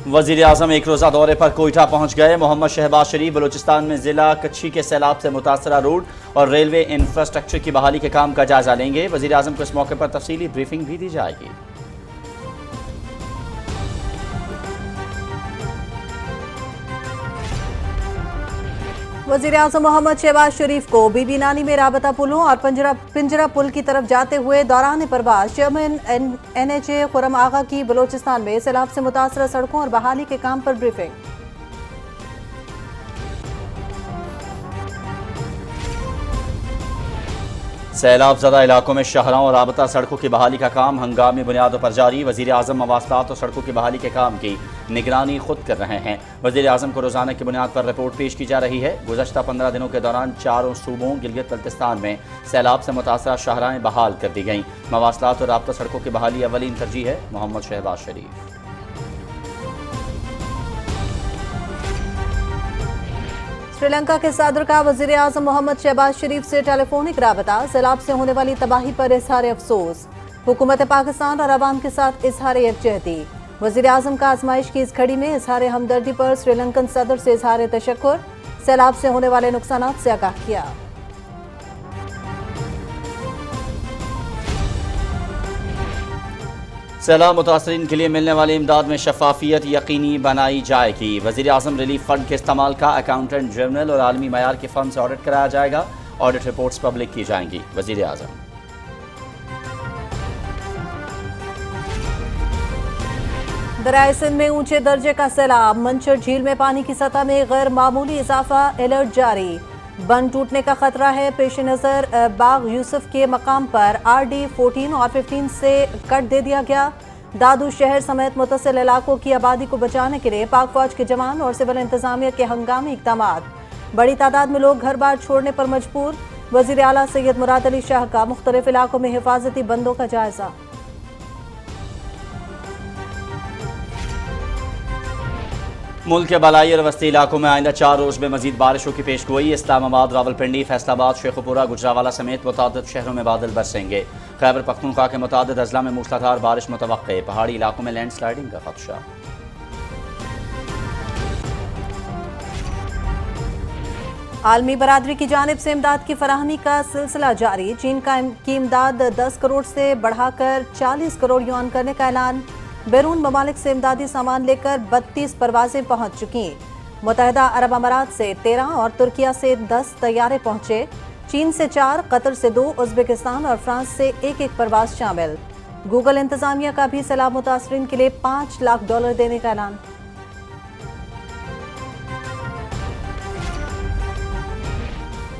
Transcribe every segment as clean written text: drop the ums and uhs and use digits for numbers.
वज़ीर आज़म एक रोज़ा दौरे पर कोयटा पहुँच गए। मोहम्मद शहबाज शरीफ बलूचिस्तान में ज़िला कच्छी के सैलाब से मुतासरा रोड और रेलवे इंफ्रास्ट्रक्चर की बहाली के काम का जायज़ा लेंगे। वज़ीर आज़म को इस मौके पर तफसीली ब्रीफिंग भी दी जाएगी। वज़ीर आज़म मोहम्मद शहबाज शरीफ को बीबी नानी में राबता पुलों और पिंजरा पुल की तरफ जाते हुए दौरान परवाज चेयरमैन NHA खुरम आगा की बलोचिस्तान में सैलाब से मुतासरा सड़कों और बहाली के काम पर ब्रीफिंग। सैलाब ज़दा इलाकों में शहरों और राबता सड़कों की बहाली का काम हंगामी बुनियादों पर जारी। वज़ीर आज़म मवासलात और सड़कों की बहाली के काम की निगरानी खुद कर रहे हैं। वज़ीर आज़म को रोज़ाना की बुनियाद पर रिपोर्ट पेश की जा रही है। गुज़श्ता 15 दिनों के दौरान चारों सूबों गिलगित बल्तिस्तान में सैलाब से मुतासरा शाहराएँ बहाल कर दी गईं। मवासलात और राबता सड़कों की बहाली अवलीन तरजीह है। मोहम्मद शहबाज शरीफ। श्रीलंका के सदर का वज़ीर आज़म मोहम्मद शहबाज शरीफ से टेलीफोनिक राबता। सैलाब से होने वाली तबाही पर इजहार अफसोस। हुकूमत पाकिस्तान और अवाम के साथ इजहार यकजहती। वज़ीर आज़म का आजमाइश की इस घड़ी में इजहार हमदर्दी पर श्रीलंकन सदर से इजहार तशक्कुर। सैलाब से होने वाले नुकसानात से आगाह किया। सैलाब मुतासरीन के लिए मिलने वाली इमदाद में शफाफियत यकीनी बनाई जाएगी। वज़ीर आज़म रिलीफ फंड के इस्तेमाल का अकाउंटेंट जनरल और आलमी मयार के फर्म से ऑडिट कराया जाएगा। ऑडिट रिपोर्ट्स पब्लिक की जाएंगी। वज़ीर आज़म दरियाए सिंध में ऊंचे दर्जे का सैलाब। मंचर झील में पानी की सतह में गैर मामूली इजाफा। अलर्ट जारी। बंद टूटने का खतरा है। पेश नज़र बाग यूसुफ के मकाम पर RD 14 और 15 से कट दे दिया गया। दादू शहर समेत मुतसिल इलाकों की आबादी को बचाने के लिए पाक फौज के जवान और सिविल इंतजामिया के हंगामी इक़दामात। बड़ी तादाद में लोग घर बार छोड़ने पर मजबूर। वज़ीर आला सैयद मुराद अली शाह का मुख्तलिफ इलाकों में हिफाजती बंदों का जायजा। मुल्क के बलाई और वस्ती इलाकों में आइंदा 4 रोज़ में मजीद बारिशों की पेश गोई। इस्लामाबाद, रावलपिंडी, फैसलाबाद, शेखुपुरा, गुजरावाला समेत मुतादिद शहरों में बादल बरसेंगे। खैबर पख्तूनख्वा के मुतादिद अजला में मूसलाधार बारिश मुतवक्के। पहाड़ी इलाकों में लैंड स्लाइडिंग का खदशा। आलमी बरादरी की जानिब से इमदाद की फराहमी का सिलसिला जारी। चीन की इमदाद 10 करोड़ से बढ़ाकर 40 करोड़ युआन करने का ऐलान। बैरून ममालिक से इमदादी सामान लेकर 32 परवाजें पहुंच चुकी। मुत्तहिदा अरब अमारात से 13 और तुर्किया से 10 तैयारे पहुंचे। चीन से 4, कतर से 2, उज़्बेकिस्तान और फ्रांस से 1-1 परवाज शामिल। गूगल इंतजामिया का भी सैलाब मुतासरीन के लिए $5 लाख देने का ऐलान।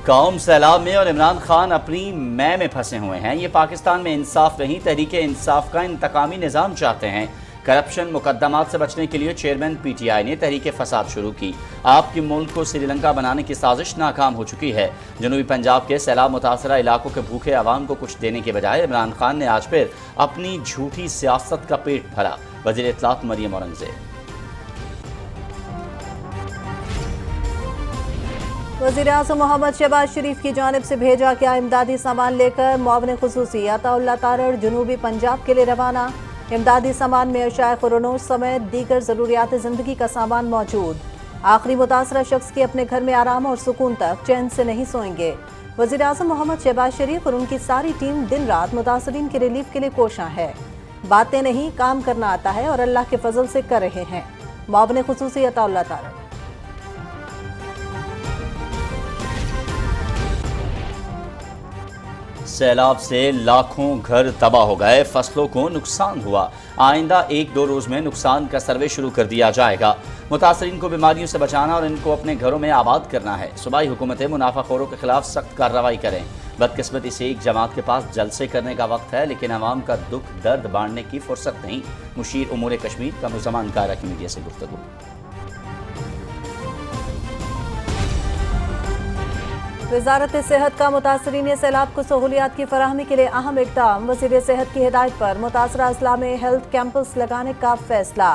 कौम सैलाब में और इमरान खान अपनी मैं में फंसे हुए हैं। ये पाकिस्तान में इंसाफ नहीं, तहरीके इंसाफ का इंतकामी निज़ाम चाहते हैं। करप्शन मुकदमात से बचने के लिए चेयरमैन PTI ने तहरीके फसाद शुरू की। आपके मुल्क को श्रीलंका बनाने की साजिश नाकाम हो चुकी है। जनूबी पंजाब के सैलाब मुतासरा इलाकों के भूखे आवाम को कुछ देने के बजाय इमरान खान ने आज फिर अपनी झूठी सियासत का पेट भरा। वज़ीर इत्तलात मरियम औरंगज़ेब। वज़ीर आज़म मोहम्मद शहबाज शरीफ की जानिब से भेजा गया इमदादी सामान लेकर मुआविन खुसूसी अताउल्लाह तारड़ जनूबी पंजाब के लिए रवाना। इमदादी सामान में अशाए खुरनोश समेत दीगर ज़रूरियात ज़िंदगी का सामान मौजूद। आखिरी मुतासरा शख्स के अपने घर में आराम और सुकून तक चैन से नहीं सोएंगे। वज़ीर आज़म मोहम्मद शहबाज शरीफ और उनकी सारी टीम दिन रात मुतासरीन के रिलीफ के लिए कोशां है। बातें नहीं, काम करना आता है और अल्लाह के फजल से कर रहे हैं। मुआविन खुसूसी अताउल्लाह तारड़। सैलाब से लाखों घर तबाह हो गए, फसलों को नुकसान हुआ। आइंदा 1-2 रोज़ में नुकसान का सर्वे शुरू कर दिया जाएगा। मुतासरीन को बीमारियों से बचाना और इनको अपने घरों में आबाद करना है। सूबाई हुकूमतें मुनाफाखोरों के खिलाफ सख्त कार्रवाई करें। बदकिस्मती से एक जमात के पास जलसे करने का वक्त है, लेकिन अवाम का दुख दर्द बांटने की फुर्सत नहीं। मुशीर उमूर कश्मीर का मुज़म्मान कायरा की मीडिया से गुफ्तगू। वज़ारत सेहत का मुतासरीन सैलाब को सहूलियात की फराहमी के लिए अहम इक़दाम। वज़ीर सेहत की हिदायत पर मुतासरा अजला में हेल्थ कैंपस लगाने का फैसला।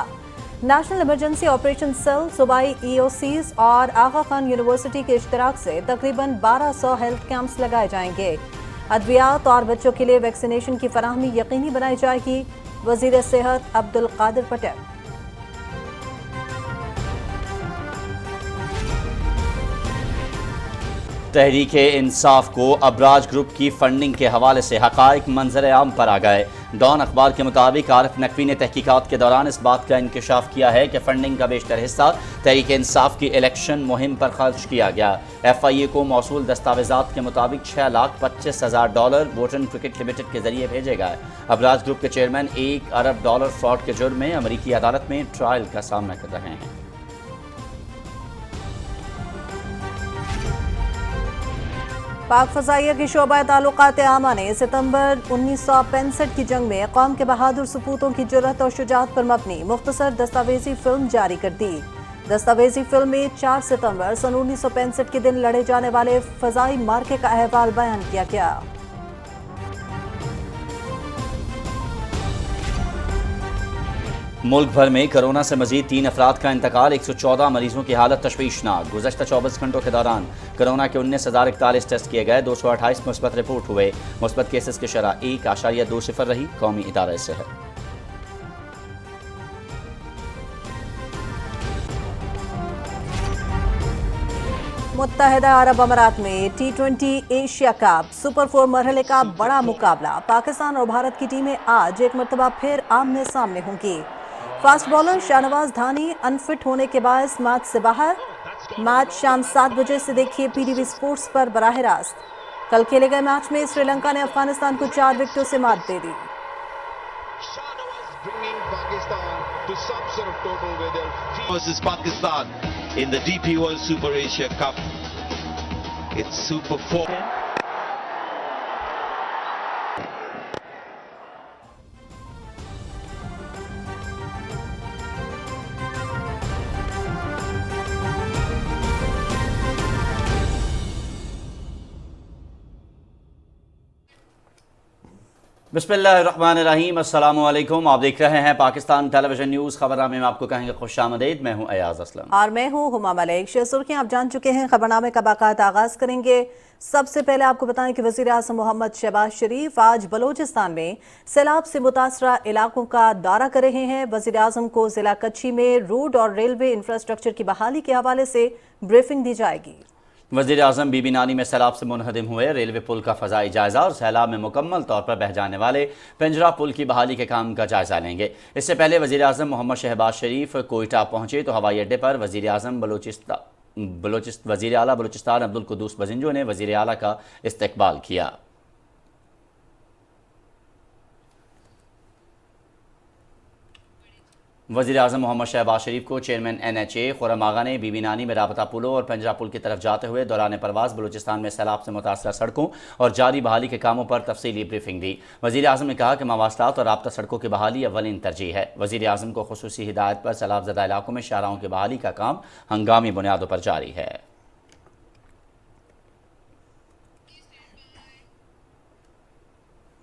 नेशनल इमरजेंसी ऑपरेशन सेल, सूबाई EOCs और आगा खान यूनिवर्सिटी के इश्तराक से तकरीबन 1200 हेल्थ कैंप्स लगाए जाएंगे। ادویات اور بچوں کے لیے ویکسینیشن کی فراہمی یقینی بنائی جائے گی، وزیر صحت عبدالقادر پٹیل۔ تحریک انصاف کو ابراج گروپ کی فنڈنگ کے حوالے سے حقائق منظر عام پر آ گئے۔ ڈان اخبار کے مطابق عارف نقوی نے تحقیقات کے دوران اس بات کا انکشاف کیا ہے کہ فنڈنگ کا بیشتر حصہ تحریک انصاف کی الیکشن مہم پر خرچ کیا گیا۔ ایف آئی اے کو موصول دستاویزات کے مطابق $6,25,000 بوٹن کرکٹ لمیٹڈ کے ذریعے بھیجے گئے۔ ابراج گروپ کے چیئرمین $1 ارب فراڈ کے جرم میں امریکی عدالت میں ٹرائل کا سامنا کر رہے ہیں۔ پاک فضائیہ کی شعبہ تعلقات عامہ نے ستمبر 1965 کی جنگ میں قوم کے بہادر سپوتوں کی جرأت اور شجاعت پر مبنی مختصر دستاویزی فلم جاری کر دی۔ دستاویزی فلم میں 4 ستمبر سن 1965 کے دن لڑے جانے والے فضائی مارکے کا احوال بیان کیا گیا۔ ملک بھر میں کرونا سے مزید 3 افراد کا انتقال، 114 مریضوں کی حالت تشویشناک۔ گزشتہ 24 گھنٹوں کے دوران کرونا کے 19,041 ٹیسٹ کیے گئے، 228 مثبت رپورٹ ہوئے۔ مثبت کیسز کی شرح 1.20 رہی۔ قومی ادارہ صحت۔ متحدہ عرب امارات میں T20 ایشیا کپ سپر 4 مرحلے کا بڑا مقابلہ، پاکستان اور بھارت کی ٹیمیں آج ایک مرتبہ پھر آمنے سامنے ہوں گی۔ فاسٹ بولر شاہنواز دھانی انفٹ ہونے کے باعث میچ سے باہر۔ میچ شام 7 بجے سے دیکھیے PTV سپورٹس پر براہ راست۔ کل کھیلے گئے میچ میں سری لنکا نے افغانستان کو 4 وکٹوں سے مات دے دی۔ versus Pakistan in the DP World Super Asia Cup. It's Super 4. بسم اللہ الرحمن الرحیم، السلام علیکم۔ آپ دیکھ رہے ہیں پاکستان ٹیلی ویژن نیوز۔ خبرنامے میں آپ کو کہیں گے خوش آمدید۔ میں ہوں ایاز اسلم اور میں ہوں ہما ملک۔ سرخیاں آپ جان چکے ہیں، خبرنامے کا باقاعدہ آغاز کریں گے۔ سب سے پہلے آپ کو بتائیں کہ وزیر اعظم محمد شہباز شریف آج بلوچستان میں سیلاب سے متاثرہ علاقوں کا دورہ کر رہے ہیں۔ وزیر اعظم کو ضلع کچھی میں روڈ اور ریلوے انفراسٹرکچر کی بحالی کے حوالے سے بریفنگ دی جائے گی۔ وزیر اعظم بی بی نانی میں سیلاب سے منہدم ہوئے ریلوے پل کا فضائی جائزہ اور سیلاب میں مکمل طور پر بہہ جانے والے پنجرہ پل کی بحالی کے کام کا جائزہ لیں گے۔ اس سے پہلے وزیر اعظم محمد شہباز شریف کوئٹہ پہنچے تو ہوائی اڈے پر وزیر اعلیٰ بلوچستان عبدالقدوس بزنجو نے وزیر اعلیٰ کا استقبال کیا۔ وزیر اعظم محمد شہباز شریف کو چیئرمین NHA خرم آغا نے بی بی نانی میں رابطہ پلوں اور پنجرہ پل کی طرف جاتے ہوئے دوران پرواز بلوچستان میں سیلاب سے متاثرہ سڑکوں اور جاری بحالی کے کاموں پر تفصیلی بریفنگ دی۔ وزیر اعظم نے کہا کہ مواصلات اور رابطہ سڑکوں کی بحالی اولین ترجیح ہے۔ وزیر اعظم کو خصوصی ہدایت پر سیلاب زدہ علاقوں میں شاہراہوں کی بحالی کا کام ہنگامی بنیادوں پر جاری ہے۔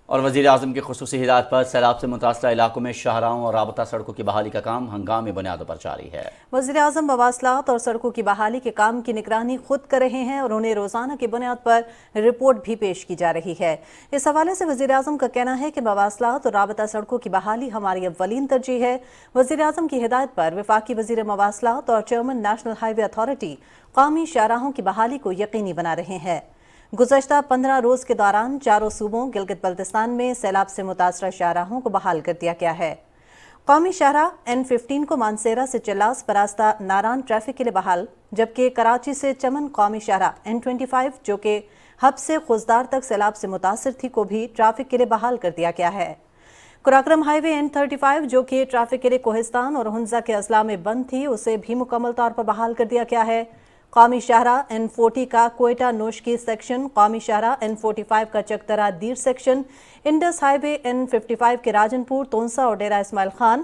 اور وزیر اعظم کی خصوصی ہدایت پر سیلاب سے متاثرہ علاقوں میں شاہراہوں اور رابطہ سڑکوں کی بحالی کا کام ہنگامی بنیادوں پر جاری ہے۔ وزیر اعظم مواصلات اور سڑکوں کی بحالی کے کام کی نگرانی خود کر رہے ہیں اور انہیں روزانہ کی بنیاد پر رپورٹ بھی پیش کی جا رہی ہے۔ اس حوالے سے وزیر اعظم کا کہنا ہے کہ مواصلات اور رابطہ سڑکوں کی بحالی ہماری اولین ترجیح ہے۔ وزیر اعظم کی ہدایت پر وفاقی وزیر مواصلات اور چیئرمین نیشنل ہائی وے اتھارٹی قومی شاہراہوں کی بحالی کو یقینی بنا رہے ہیں۔ گزشتہ 15 روز کے دوران چاروں صوبوں گلگت بلتستان میں سیلاب سے متاثرہ شاہراہوں کو بحال کر دیا گیا ہے۔ قومی شاہراہ N15 کو مانسیرہ سے چلاس براستہ ناران ٹریفک کے لیے بحال، جبکہ کراچی سے چمن قومی شاہراہ N25 جو کہ ہب سے خوزدار تک سیلاب سے متاثر تھی کو بھی ٹریفک کے لیے بحال کر دیا گیا ہے۔ قراقرم ہائی وے N35 جو کہ ٹریفک کے لیے کوہستان اور ہنزا کے اضلاع میں بند تھی اسے بھی مکمل طور پر بحال کر دیا گیا ہے۔ قومی شاہراہ N40 کا کوئٹہ نوشکی سیکشن، قومی شاہراہ N45 کا چکترہ دیر سیکشن، انڈس ہائی وے N55 کے راجن پور، تونسا اور ڈیرہ اسماعیل خان،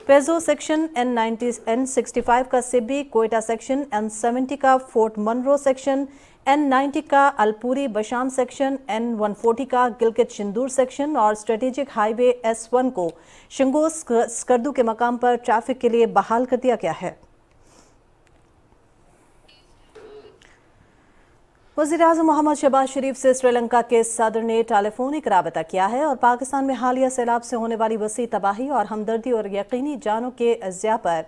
پیزو سیکشن N65 کا سبی، کوئٹہ سیکشن N70 کا فورٹ منرو سیکشن، N90 کا الپوری بشام سیکشن، N140 کا گلگت شندور سیکشن اور اسٹریٹجک ہائی وے S1 کو شنگوس سکردو کے مقام پر ٹریفک کے لیے بحال کر دیا گیا ہے۔ वज़ीर-ए-आज़म मोहम्मद शहबाज शरीफ से श्रीलंका के सदर ने टेलीफोनिक राबता किया है और पाकिस्तान में हालिया सैलाब से होने वाली वसी तबाही और हमदर्दी और यकीनी जानों के अज़िया पर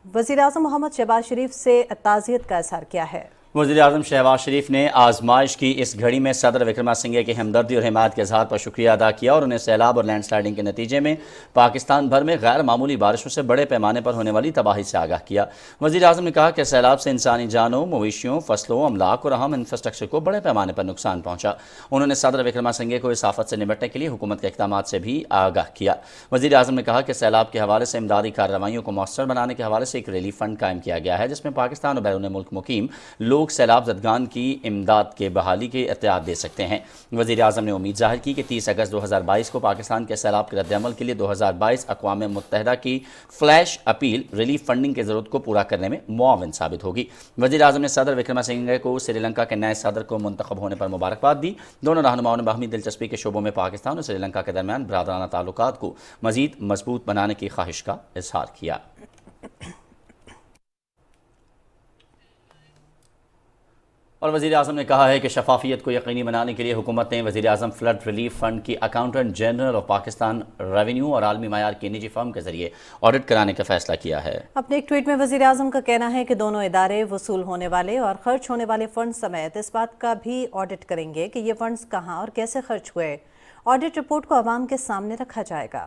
वज़ीर-ए-आज़म मोहम्मद शहबाज शरीफ से ताज़ियत का इज़हार किया है। वज़ीर-ए-आज़म शहबाज शरीफ ने आजमाइश की इस घड़ी में सदर विक्रमासिंघे की हमदर्दी और हिमायत के इजहार पर शुक्रिया अदा किया और उन्हें सैलाब और लैंड स्लाइडिंग के नतीजे में पाकिस्तान भर में गैर मामूली बारिशों से बड़े पैमाने पर होने वाली तबाही से आगाह किया। वज़ीर-ए-आज़म ने कहा कि सैलाब से इंसानी जानों, मवेशियों, फसलों, अमलाक और अहम इंफ्रास्ट्रक्चर को बड़े पैमाने पर नुकसान पहुंचा। उन्होंने सदर विक्रमासिंघे को इस आफत से निपटने के लिए हुकूमत के इक़दामात से भी आगाह किया। वज़ीर-ए-आज़म ने कहा कि सैलाब के हवाले से इमदादी कार्रवाइयों को मौसर बनाने के हवाले से एक रिलीफ फंड कायम किया गया है, जिसमें पाकिस्तान और बैरून मुल्क मुकीम लोग सैलाब ज़दगान की इमदाद के बहाली के एहतियात दे सकते हैं। वज़ीर-ए-आज़म ने उम्मीद ज़ाहिर की कि 30 अगस्त 2022 को पाकिस्तान के सैलाब के रद्द-ए-अमल के लिए 2022 अक़वाम मुत्तहिदा की फ्लैश अपील रिलीफ फंडिंग की ज़रूरत को पूरा करने में मुआविन साबित होगी। वज़ीर-ए-आज़म ने सदर विक्रमासिंघे को श्रीलंका के नए सदर को मुंतखब होने पर मुबारकबाद दी। दोनों रहनुमाओं ने बाहमी दिलचस्पी के शोबों में पाकिस्तान और श्रीलंका के दरमियान बरादराना ताल्लुकात को मज़ीद मजबूत बनाने की ख्वाहिश का इज़हार किया। और वज़ीर-ए-आज़म ने कहा है कि शफाफियत को यकीनी बनाने के लिए हुकूमत ने वज़ीर-ए-आज़म फ्लड रिलीफ फंड की accountant general of Pakistan revenue और आलमी मायार की निजी फर्म के जरिए ऑडिट कराने का फैसला किया है। अपने एक ट्वीट में वज़ीर-ए-आज़म का कहना है कि दोनों इदारे वसूल होने वाले और खर्च होने वाले फंड समेत इस बात का भी ऑडिट करेंगे कि ये फंड्स कहाँ और कैसे खर्च हुए। ऑडिट रिपोर्ट को अवाम के सामने रखा जाएगा।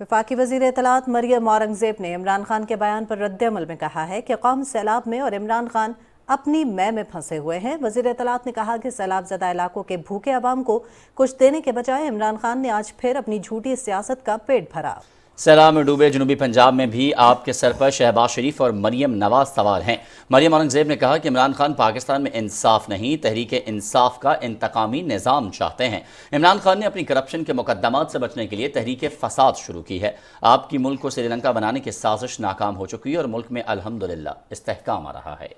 वफाकी वज़ीर इत्तलात मरियम औरंगज़ेब ने इमरान खान के बयान पर रद्द-ए-अमल में कहा है कि कौम सैलाब में और इमरान खान अपनी मै में फंसे हुए हैं। वज़ीर इत्तलात ने कहा कि सैलाब ज़दा इलाकों के भूखे अवाम को कुछ देने के बजाय इमरान खान ने आज फिर अपनी झूठी सियासत का पेट भरा। सैलाब में डूबे जनूबी पंजाब में भी आपके सर पर शहबाज शरीफ और मरियम नवाज सवार हैं। मरियम औरंगज़ेब ने कहा कि इमरान खान पाकिस्तान में इंसाफ नहीं, तहरीक इंसाफ का इंतकामी निज़ाम चाहते हैं। इमरान खान ने अपनी करप्शन के मुकद्दमात से बचने के लिए तहरीक फसाद शुरू की है। आपकी मुल्क को श्रीलंका बनाने की साजिश नाकाम हो चुकी है और मुल्क में अल्हम्दुलिल्लाह इस्तेहकाम आ रहा है।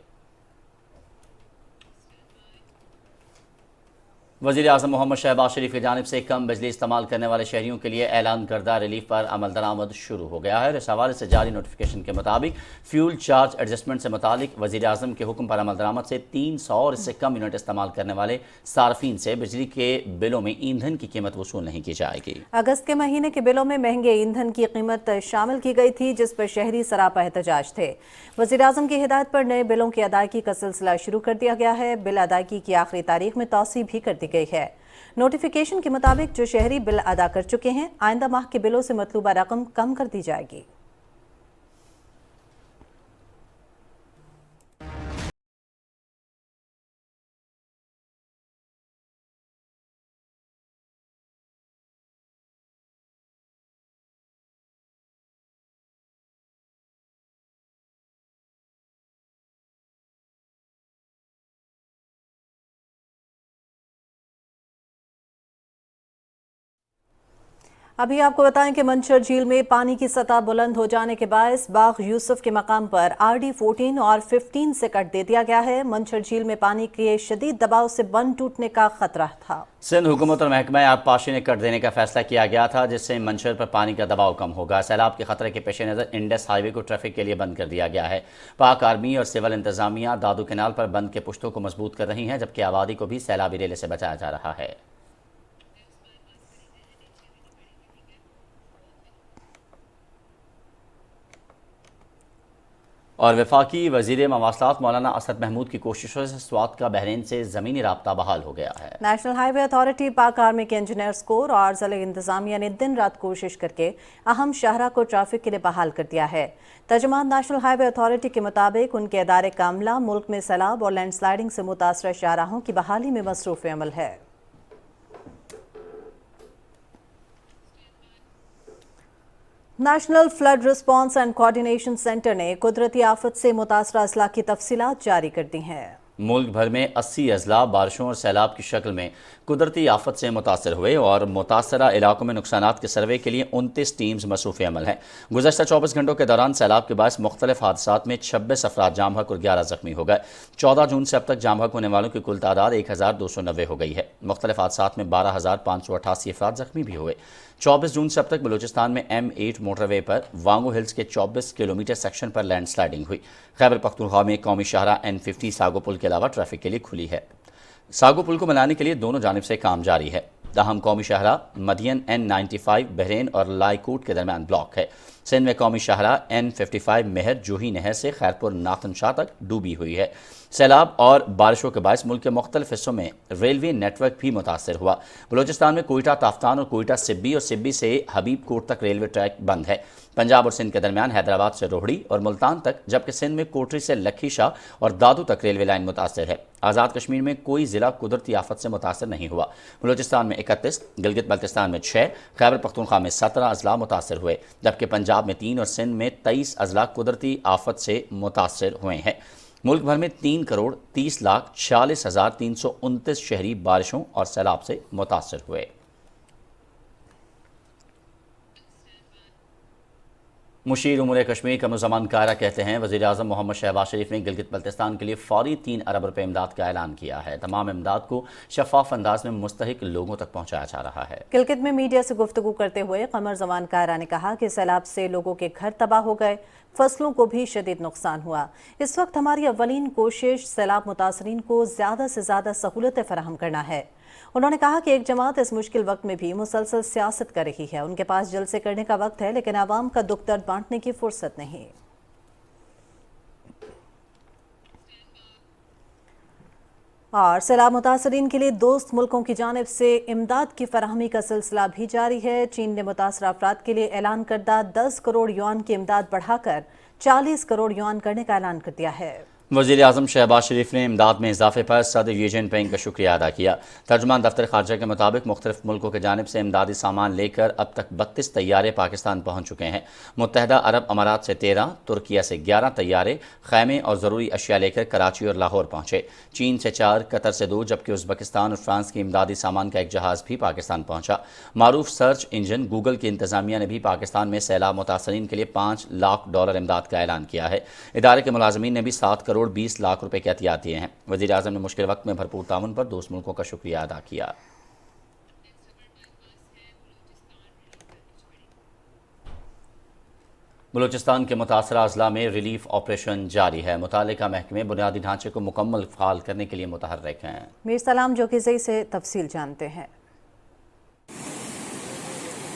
वज़ीर-ए-आज़म मोहम्मद शहबाज शरीफ की जानिब से कम बिजली इस्तेमाल करने वाले शहरियों के लिए ऐलान करदा रिलीफ पर अमल दरामद शुरू हो गया है। इस हवाले से जारी नोटिफिकेशन के मुताबिक फ्यूल चार्ज एडजस्टमेंट से मुतालिक वज़ीर-ए-आज़म के हुक्म पर अमल दरामद से 300 और इससे कम यूनिट इस्तेमाल करने वाले सार्फिन से बिजली के बिलों में ईंधन की कीमत वसूल नहीं की जाएगी। अगस्त के महीने के बिलों में महंगे ईंधन की कीमत शामिल की गई थी, जिस पर शहरी सरापा एहतजाज थे। वज़ीर-ए-आज़म की हिदायत पर नए बिलों की अदायगी का सिलसिला शुरू कर दिया गया है। बिल अदायगी की आखिरी तारीख में तौसी भी कर दी गई है। नोटिफिकेशन के मुताबिक जो शहरी बिल अदा कर चुके हैं, आइंदा माह के बिलों से मतलूबा रकम कम कर दी जाएगी। अभी आपको बताएं कि मंचर झील में पानी की सतह बुलंद हो जाने के बायस बाग यूसुफ के मकाम पर RD14 और 15 से कट दे दिया गया है। मंचर झील में पानी के शदीद दबाव से बंद टूटने का खतरा था। सिंध हुकूमत और महकमा आबपाशी ने कट देने का फैसला किया गया था, जिससे मंचर पर पानी का दबाव कम होगा। सैलाब के खतरे के पेश नज़र इंडस हाईवे को ट्रैफिक के लिए बंद कर दिया गया है। पाक आर्मी और सिविल इंतजामिया दादू कैनाल पर बंद के पुश्तों को मजबूत कर रही हैं, जबकि आबादी को भी सैलाबी रेले से बचाया जा रहा है। और वफाकी वज़ीर मवासलात मौलाना असद महमूद की कोशिशों से स्वात का बहरीन से ज़मीनी राब्ता बहाल हो गया है। नेशनल हाईवे अथॉरिटी, पाक आर्मी के इंजीनियर्स कोर और ज़िला इंतजामिया ने दिन रात कोशिश करके अहम शाहरा को ट्रैफिक के लिए बहाल कर दिया है। तर्जुमान नेशनल हाईवे अथॉरिटी के मुताबिक उनके इदारे का अमला मुल्क में सैलाब और लैंड स्लाइडिंग से मुतासर शाहराहों की बहाली में मसरूफ़ अमल है। National flood response and coordination centre ने कुदरती आफत से मुतासरा अजला की तफसीलात जारी कर दी हैं। मुल्क भर में 80 अजला बारिशों और सैलाब की शक्ल में कुदरती आफत से मुतासर हुए और मुतासरा इलाकों में नुकसानात के सर्वे के लिए 29 टीम्स मसरूफ़ अमल हैं। गुज़श्ता 24 घंटों के दौरान सैलाब के बायस मुख्तलिफ हादसात में 26 अफराद जाम हक और 11 जख्मी हो गए। 14 जून से अब तक जाम हक होने वालों की कुल तादाद 1290 हो गई है। मुख्तलिफ हादसात में 12,588 अफराद जख्मी भी हुए। 24 जून से अब तक बलूचिस्तान में M8 मोटरवे पर वांगो हिल्स के 24 किलोमीटर सेक्शन पर लैंड स्लाइडिंग हुई। खैबर पख्तूनख्वा में कौमी शाहरा N50 सागो पुल के अलावा ट्रैफिक के लिए खुली है। सागो पुल को बनाने के लिए दोनों जानिब से काम जारी है। ताहम कौमी शाहरा मदियन N95 बहरेन और लाईकोट के दरमियान ब्लॉक है। सिंध में कौमी शाहरा N55 मेहर जूही नहर से खैरपुर नाथन शाह तक डूबी हुई है। सैलाब और बारिशों के बायस मुल्क के मुख्तलिफ हिस्सों में रेलवे नेटवर्क भी मुतासर हुआ। बलूचिस्तान में कोयटा ताफ्तान और कोयटा सिब्बी और सिब्बी से हबीब कोट तक रेलवे ट्रैक बंद है। पंजाब और सिंध के दरमियान हैदराबाद से रोहड़ी और मुल्तान तक, जबकि सिंध में कोटरी से लखी शाह और दादू तक रेलवे लाइन मुतासर है। आज़ाद कश्मीर में कोई ज़िला कुदरती आफत से मुतासर नहीं हुआ। बलूचिस्तान में 31, गिलगित बल्तिस्तान में 6, खैबर पख्तूनख्वा में 17 अजला मुतासर हुए, जबकि पंजाब में 3 और सिंध में 23 अजला कुदरती आफत से मुतासर हुए हैं। मुल्क भर में 3,30,40,329 शहरी बारिशों और सैलाब से मुतासर हुए। मुशीर उमूर कश्मीर का मुज़म्मन कायरा कहते हैं वज़ीर आज़म मोहम्मद शहबाज शरीफ ने गिलगित बल्तिस्तान के लिए फौरी 3 अरब रुपये इमदाद का ऐलान किया है। तमाम इमदाद को शफाफ अंदाज में मुस्तहिक लोगों तक पहुँचाया जा रहा है। गिलगित में मीडिया से गुफ्तगू करते हुए कमर जमान कायरा ने कहा कि सैलाब से लोगों के घर तबाह हो गए, फसलों को भी शदीद नुकसान हुआ। इस वक्त हमारी अव्वलीन कोशिश सैलाब मुतासरीन को ज़्यादा से ज़्यादा सहूलतें फराहम करना है। उन्होंने कहा कि एक जमात इस मुश्किल वक्त में भी मुसलसल सियासत कर रही है। उनके पास जलसे करने का वक्त है, लेकिन आवाम का दुख दर्द बांटने की फुर्सत नहीं। और सैलाब मुतासरीन के लिए दोस्त मुल्कों की जानिब से इमदाद की फराहमी का सिलसिला भी जारी है। चीन ने मुतासर अफराद के लिए ऐलान करदा 10 करोड़ युआन की इमदाद बढ़ाकर 40 करोड़ युआन करने का ऐलान कर दिया है। वज़ीर आज़म शहबाज शरीफ ने इमदाद में इजाफे पर सदर शी जिनपिंग का शुक्रिया अदा किया। तर्जुमान दफ्तर खारजा के मुताबिक मुख्तलिफ मुल्कों की जानिब से इमदादी सामान लेकर अब तक 32 तैयारे पाकिस्तान पहुँच चुके हैं। मुत्तहदा अरब अमारात से 13, तुर्किया से 11 तैयारे खैमे और ज़रूरी अशिया लेकर कराची और लाहौर पहुँचे। चीन से 4, कतर से 2, जबकि उज़्बेकिस्तान और फ्रांस की इमदादी सामान का एक जहाज़ भी पाकिस्तान पहुँचा। मारूफ सर्च इंजन गूगल की इंतज़ामिया ने भी पाकिस्तान में सैलाब मुतासरीन के लिए $5 लाख इमदाद का ऐलान किया है। इदारे के मुलाजमीन ने भी 7 करोड़ 20 लाख रुपए के एहतियात दिए हैं। वज़ीर आज़म ने मुश्किल वक्त में भरपूर ताउन पर दोस्त मुल्कों का शुक्रिया अदा किया। बलूचिस्तान के मुतासरा अजला में रिलीफ ऑपरेशन जारी है। मुतालिका महकमे बुनियादी ढांचे को मुकम्मल फ़ाल करने के लिए मुतहर्रिक हैं। मीर सलाम जोकीज़ई से तफसील जानते हैं।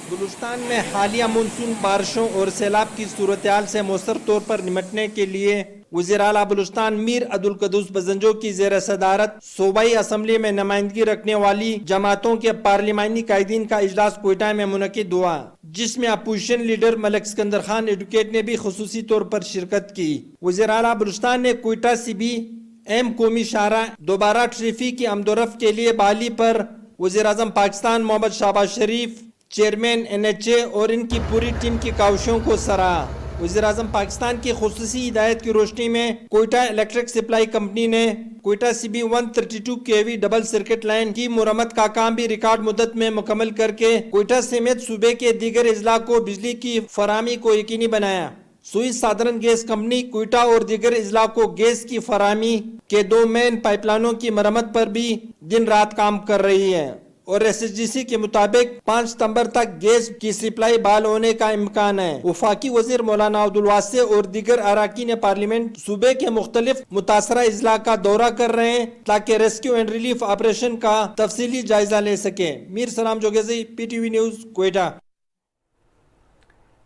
बलूचिस्तान में हालिया मानसून बारिशों और सैलाब की सूरत-ए-हाल से मौसर तौर पर निपटने के लिए वज़ीर आला बलूचिस्तान मीर अब्दुल कुद्दूस बजंजो की ज़ेर सदारत सूबाई असम्बली में नुमाइंदगी रखने वाली जमातों के पार्लिमानी कायदीन का इजलास कोयटा में मुनक़िद हुआ, जिसमें opposition leader Malik Sikandar Khan advocate ने भी खुसूसी तौर पर शिरकत की। वज़ीर आला बलूचिस्तान ने कोयटा से भी M कौमी शाहरा दोबारा ट्रैफिक की आमदोरफ्त के लिए बहाली पर वज़ीर आज़म पाकिस्तान मोहम्मद शहबाज शरीफ, चेयरमैन NHA और इनकी पूरी टीम की काविशों को सराहा। वज़ीर आज़म पाकिस्तान की खुसूसी हिदायत की रोशनी में कोयटा इलेक्ट्रिक सप्लाई कंपनी ने Quetta CB 132 kV double circuit line की मुरम्मत का काम भी रिकॉर्ड मुद्दत में मुकम्मल करके कोयटा समेत सूबे के दीगर अजला को बिजली की फराहमी को यकीनी बनाया। सुइस साधारण गैस कंपनी कोयटा और दीगर अजला को गैस की फराहमी के 2 मेन पाइपलाइनों की मरम्मत पर भी दिन रात काम कर रही है और SSGC के मुताबिक 5 सितंबर तक गैस की सप्लाई बहाल होने का इम्कान है। वफाकी वजीर मौलाना अब्दुल वासे और दीगर अराकीन पार्लियामेंट सूबे के मुख्तलिफ मुतासरा अजला का दौरा कर रहे हैं ताकि रेस्क्यू एंड रिलीफ ऑपरेशन का तफसीली जायजा ले सके। मीर सलाम जोगेज़ई, PTV न्यूज़, कोयटा।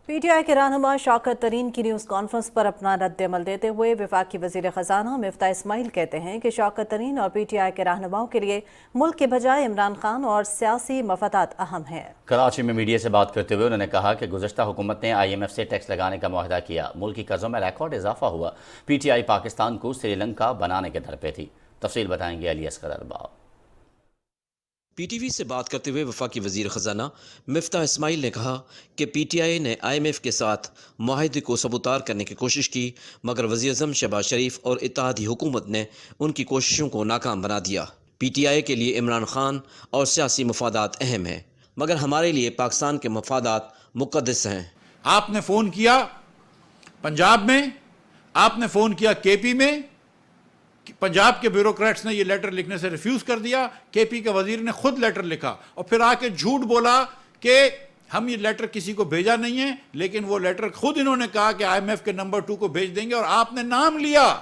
PTI के रहनुमा शौकत तरीन की न्यूज़ कॉन्फ्रेंस पर अपना रद्द-ए-अमल देते हुए वफाकी वज़ीर ख़ज़ाना मिफ्ताह इस्माइल कहते हैं कि शौकत तरीन और PTI के रहनुमाओं के लिए मुल्क के बजाय इमरान खान और सियासी मफादात अहम हैं। कराची में मीडिया से बात करते हुए उन्होंने कहा कि गुज़श्ता हुकूमत ने IMF से टैक्स लगाने का मुआहदा किया, मुल्की कर्जों में रिकॉर्ड इजाफा हुआ। PTI पाकिस्तान को श्रीलंका बनाने के दर पे थी। तफसील बताएंगे अली असगर अरबाब। PTV से बात करते हुए वफाकी वज़ीर ख़ज़ाना मिफ्ताह इस्माइल ने कहा कि PTI ने IMF के साथ मुआहदे को सबूतार करने की कोशिश की, मगर वज़ीर आज़म शहबाज शरीफ और इत्तेहादी हुकूमत ने उनकी कोशिशों को नाकाम बना दिया। PTI के लिए इमरान खान और सियासी मफादात अहम हैं, मगर हमारे लिए पाकिस्तान के मफादात मुक़द्दस हैं। आपने फ़ोन किया पंजाब में, आपने फ़ोन किया KP में, पंजाब के ब्यूरोक्रेट्स ने ये लेटर लिखने से रिफ्यूज़ कर दिया। KP के वजीर ने खुद लेटर लिखा और फिर आके झूठ बोला कि ہم یہ لیٹر کسی کو بھیجا نہیں ہے، لیکن وہ لیٹر خود انہوں نے کہا کہ آئی ایم ایف کے نمبر 2 کو بھیج دیں گے، اور آپ نے نام لیا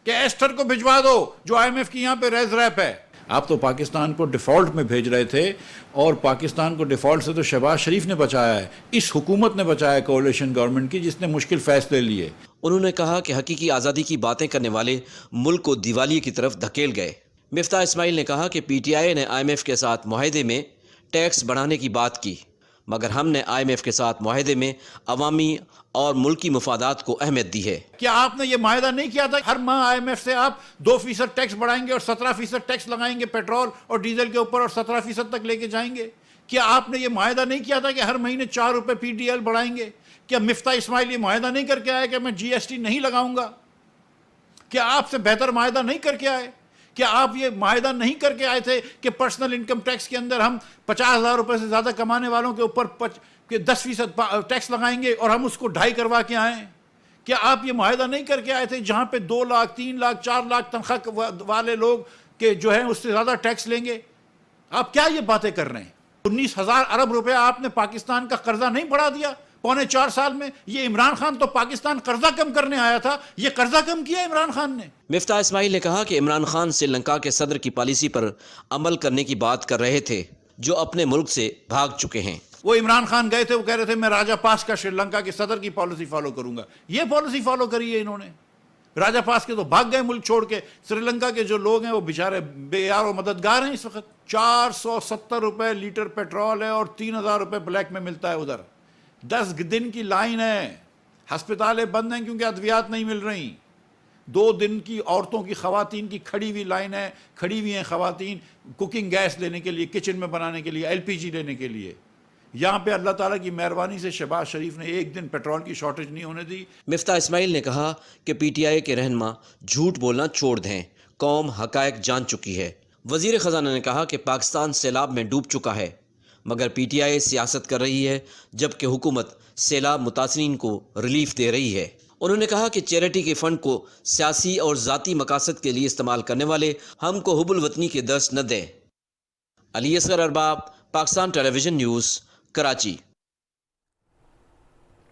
کہ ایسٹر کو بھجوا دو جو آئی ایم ایف کی یہاں پہ ریز ریپ ہے۔ آپ تو پاکستان کو ڈیفالٹ میں بھیج رہے تھے، اور پاکستان کو ڈیفالٹ سے تو شہباز شریف نے بچایا ہے، اس حکومت نے بچایا کولیشن گورنمنٹ کی، جس نے مشکل فیصلے لیے۔ انہوں نے کہا کہ حقیقی آزادی کی باتیں کرنے والے ملک کو دیوالیے کی طرف دھکیل گئے۔ مفتاح اسماعیل نے کہا کہ پی ٹی آئی نے آئی ایم ایف کے ساتھ معاہدے میں ٹیکس بڑھانے کی بات کی، مگر ہم نے آئی ایم ایف کے ساتھ معاہدے میں عوامی اور ملکی مفادات کو اہمیت دی ہے۔ کیا آپ نے یہ معاہدہ نہیں کیا تھا ہر ماہ آئی ایم ایف سے آپ 2% ٹیکس بڑھائیں گے اور 17% ٹیکس لگائیں گے پیٹرول اور ڈیزل کے اوپر، اور 17% تک لے کے جائیں گے؟ کیا آپ نے یہ معاہدہ نہیں کیا تھا کہ ہر مہینے 4 روپے پی ڈی ایل بڑھائیں گے؟ کیا مفتاح اسماعیل یہ معاہدہ نہیں کر کے آئے کہ میں جی ایس ٹی نہیں لگاؤں گا؟ کیا آپ سے بہتر معاہدہ نہیں کر کے آئے؟ کیا آپ یہ معاہدہ نہیں کر کے آئے تھے کہ پرسنل انکم ٹیکس کے اندر ہم 50,000 روپے سے زیادہ کمانے والوں کے اوپر 10% ٹیکس لگائیں گے اور ہم اس کو 2.5 کروا کے آئیں؟ کیا آپ یہ معاہدہ نہیں کر کے آئے تھے جہاں پہ 2 لاکھ 3 لاکھ 4 لاکھ تنخواہ والے لوگ کہ جو ہیں اس سے زیادہ ٹیکس لیں گے؟ آپ کیا یہ باتیں کر رہے ہیں؟ 19,000 ارب روپے آپ نے پاکستان کا قرضہ نہیں بڑھا دیا 4.25 سال میں؟ یہ عمران خان تو پاکستان قرضہ کم کرنے آیا تھا، یہ قرضہ کم کیا عمران خان نے۔ مفتاح اسماعیل نے کہا کہ عمران خان سری لنکا کے صدر کی پالیسی پر عمل کرنے کی بات کر رہے تھے جو اپنے ملک سے بھاگ چکے ہیں۔ وہ عمران خان گئے تھے، وہ کہہ رہے تھے میں راجہ پاس کا سری لنکا کے صدر کی پالیسی فالو کروں گا، یہ پالیسی فالو کری ہے انہوں نے۔ راجہ پاس کے تو بھاگ گئے ملک چھوڑ کے، سری لنکا کے جو لوگ ہیں وہ بیچارے بے یار و مددگار ہیں اس وقت۔ 470 روپے لیٹر پیٹرول ہے اور 3,000 روپے بلیک میں ملتا ہے ادھر۔ 10 دن کی لائن ہے، ہسپتالیں بند ہیں کیونکہ ادویات نہیں مل رہی۔ 2 دن کی عورتوں کی، خواتین کی کھڑی ہوئی لائن ہے، کھڑی ہوئی ہیں خواتین کوکنگ گیس لینے کے لیے، کچن میں بنانے کے لیے، ایل پی جی لینے کے لیے۔ یہاں پہ اللہ تعالیٰ کی مہربانی سے شہباز شریف نے ایک دن پیٹرول کی شارٹیج نہیں ہونے دی۔ مفتاح اسماعیل نے کہا کہ پی ٹی آئی کے رہنما جھوٹ بولنا چھوڑ دیں، قوم حقائق جان چکی ہے۔ وزیر خزانہ نے کہا کہ پاکستان سیلاب میں ڈوب چکا ہے، مگر پی ٹی آئی سیاست کر رہی ہے جبکہ حکومت سیلاب متاثرین کو ریلیف دے رہی ہے۔ انہوں نے کہا کہ چیریٹی کے فنڈ کو سیاسی اور ذاتی مقاصد کے لیے استعمال کرنے والے ہم کو حب الوطنی کے درس نہ دیں۔ علی اصغر ارباب، پاکستان ٹیلی ویژن نیوز، کراچی۔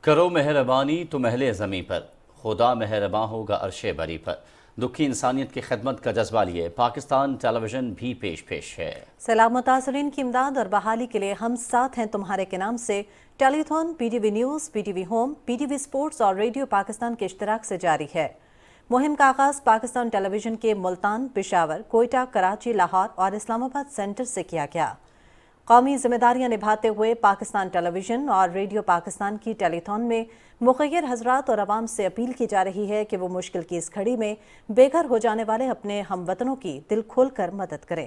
کرو مہربانی تم اہل زمیں پر، خدا مہرباں ہوگا عرش بری پر۔ دکھی انسانیت کی خدمت کا جذبہ لیے پاکستان ٹیلی ویژن بھی پیش ہے۔ سیلاب متاثرین کی امداد اور بحالی کے لیے ہم ساتھ ہیں تمہارے کے نام سے telethon P T V news, P T V home, P T V sports اور ریڈیو پاکستان کے اشتراک سے جاری ہے۔ مہم کا آغاز پاکستان ٹیلی ویژن کے ملتان، پشاور، کوئٹہ، کراچی، لاہور اور اسلام آباد سینٹر سے کیا گیا۔ قومی ذمہ داریاں نبھاتے ہوئے پاکستان ٹیلی ویژن اور ریڈیو پاکستان کی ٹیلی تھون میں مخیر حضرات اور عوام سے اپیل کی جا رہی ہے کہ وہ مشکل کی اس گھڑی میں بے گھر ہو جانے والے اپنے ہم وطنوں کی دل کھول کر مدد کریں۔